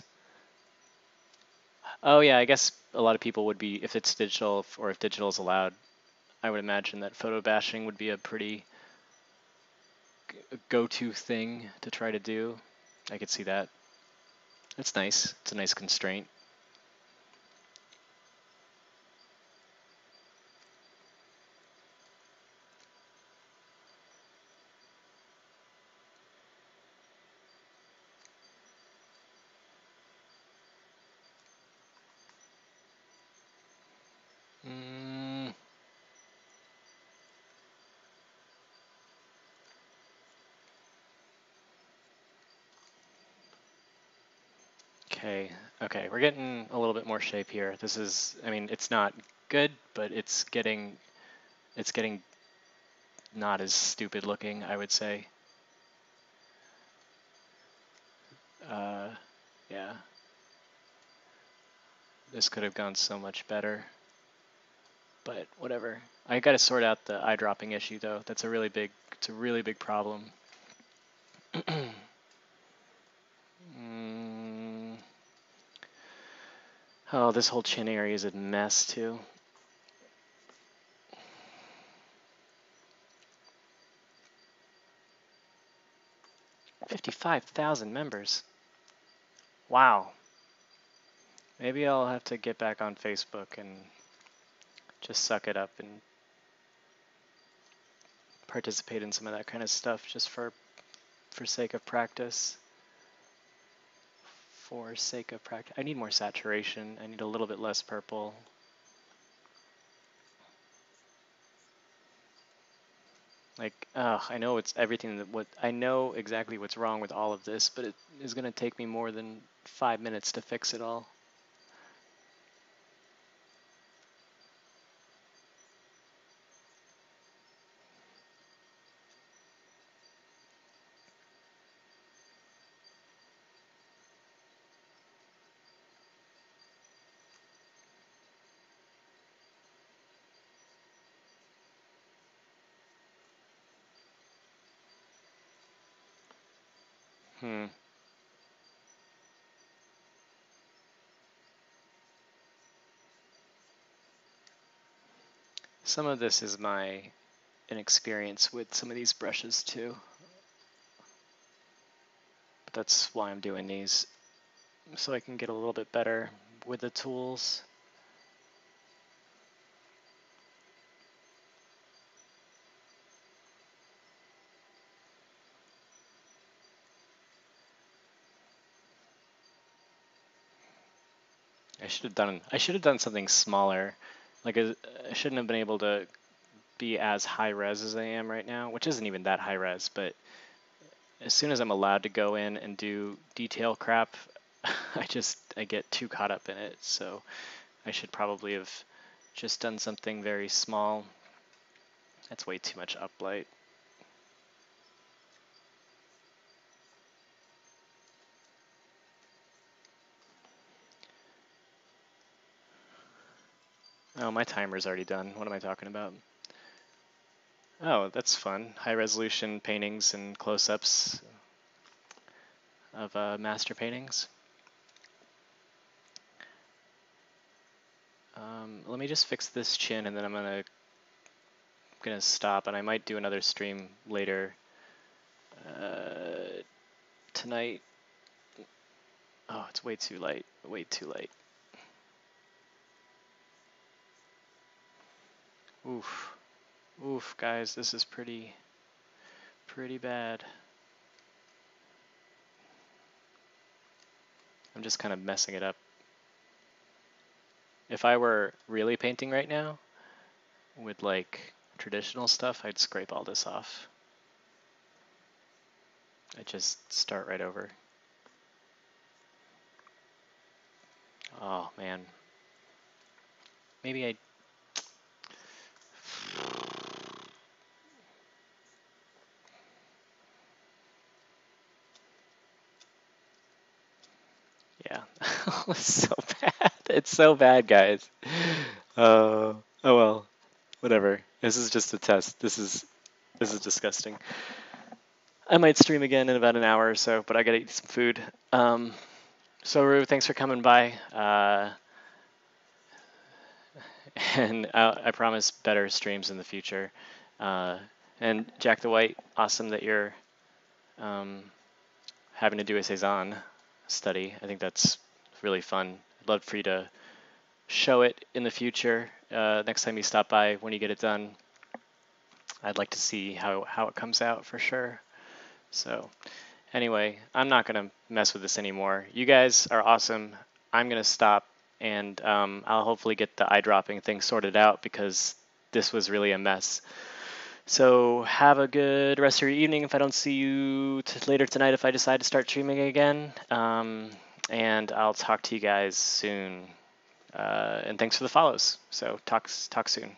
Oh yeah, I guess a lot of people would be, if it's digital or if digital is allowed, I would imagine that photo bashing would be a pretty go-to thing to try to do. I could see that. It's nice. It's a nice constraint. Mm, okay, okay, we're getting a little bit more shape here. This is, I mean, it's not good, but it's getting not as stupid looking, I would say. Yeah, this could have gone so much better, but whatever. I got to sort out the eye dropping issue though. That's a really big, it's a really big problem. mm. Oh, this whole chin area is a mess too. 55,000 members. Wow. Maybe I'll have to get back on Facebook and just suck it up and participate in some of that kind of stuff just for sake of practice. For sake of practice. I need more saturation. I need a little bit less purple. Like, I know it's everything I know exactly what's wrong with all of this, but it is going to take me more than 5 minutes to fix it all. Hmm. Some of this is my inexperience with some of these brushes too. But that's why I'm doing these, so I can get a little bit better with the tools. I should have done something smaller. Like I shouldn't have been able to be as high res as I am right now, which isn't even that high res, but as soon as I'm allowed to go in and do detail crap, I get too caught up in it. So I should probably have just done something very small. That's way too much uplight. Oh, my timer's already done. What am I talking about? Oh, that's fun. High resolution paintings and close-ups of master paintings. Let me just fix this chin and then I'm gonna stop, and I might do another stream later tonight. Oh, it's way too late. Way too late. Oof. Oof, guys, this is pretty bad. I'm just kind of messing it up. If I were really painting right now with like traditional stuff, I'd scrape all this off. I'd just start right over. Oh man. Maybe I yeah. It's so bad. It's so bad, guys. Oh well. Whatever. This is just a test. This is disgusting. I might stream again in about an hour or so, but I gotta eat some food. So Rue, thanks for coming by. And I promise better streams in the future. And Jack the White, awesome that you're having to do a Cezanne study. I think that's really fun. I'd love for you to show it in the future. Next time you stop by, when you get it done, I'd like to see how it comes out for sure. So anyway, I'm not going to mess with this anymore. You guys are awesome. I'm going to stop, and I'll hopefully get the eye dropping thing sorted out because this was really a mess. So have a good rest of your evening if I don't see you later tonight if I decide to start streaming again. And I'll talk to you guys soon. And thanks for the follows. So talk soon.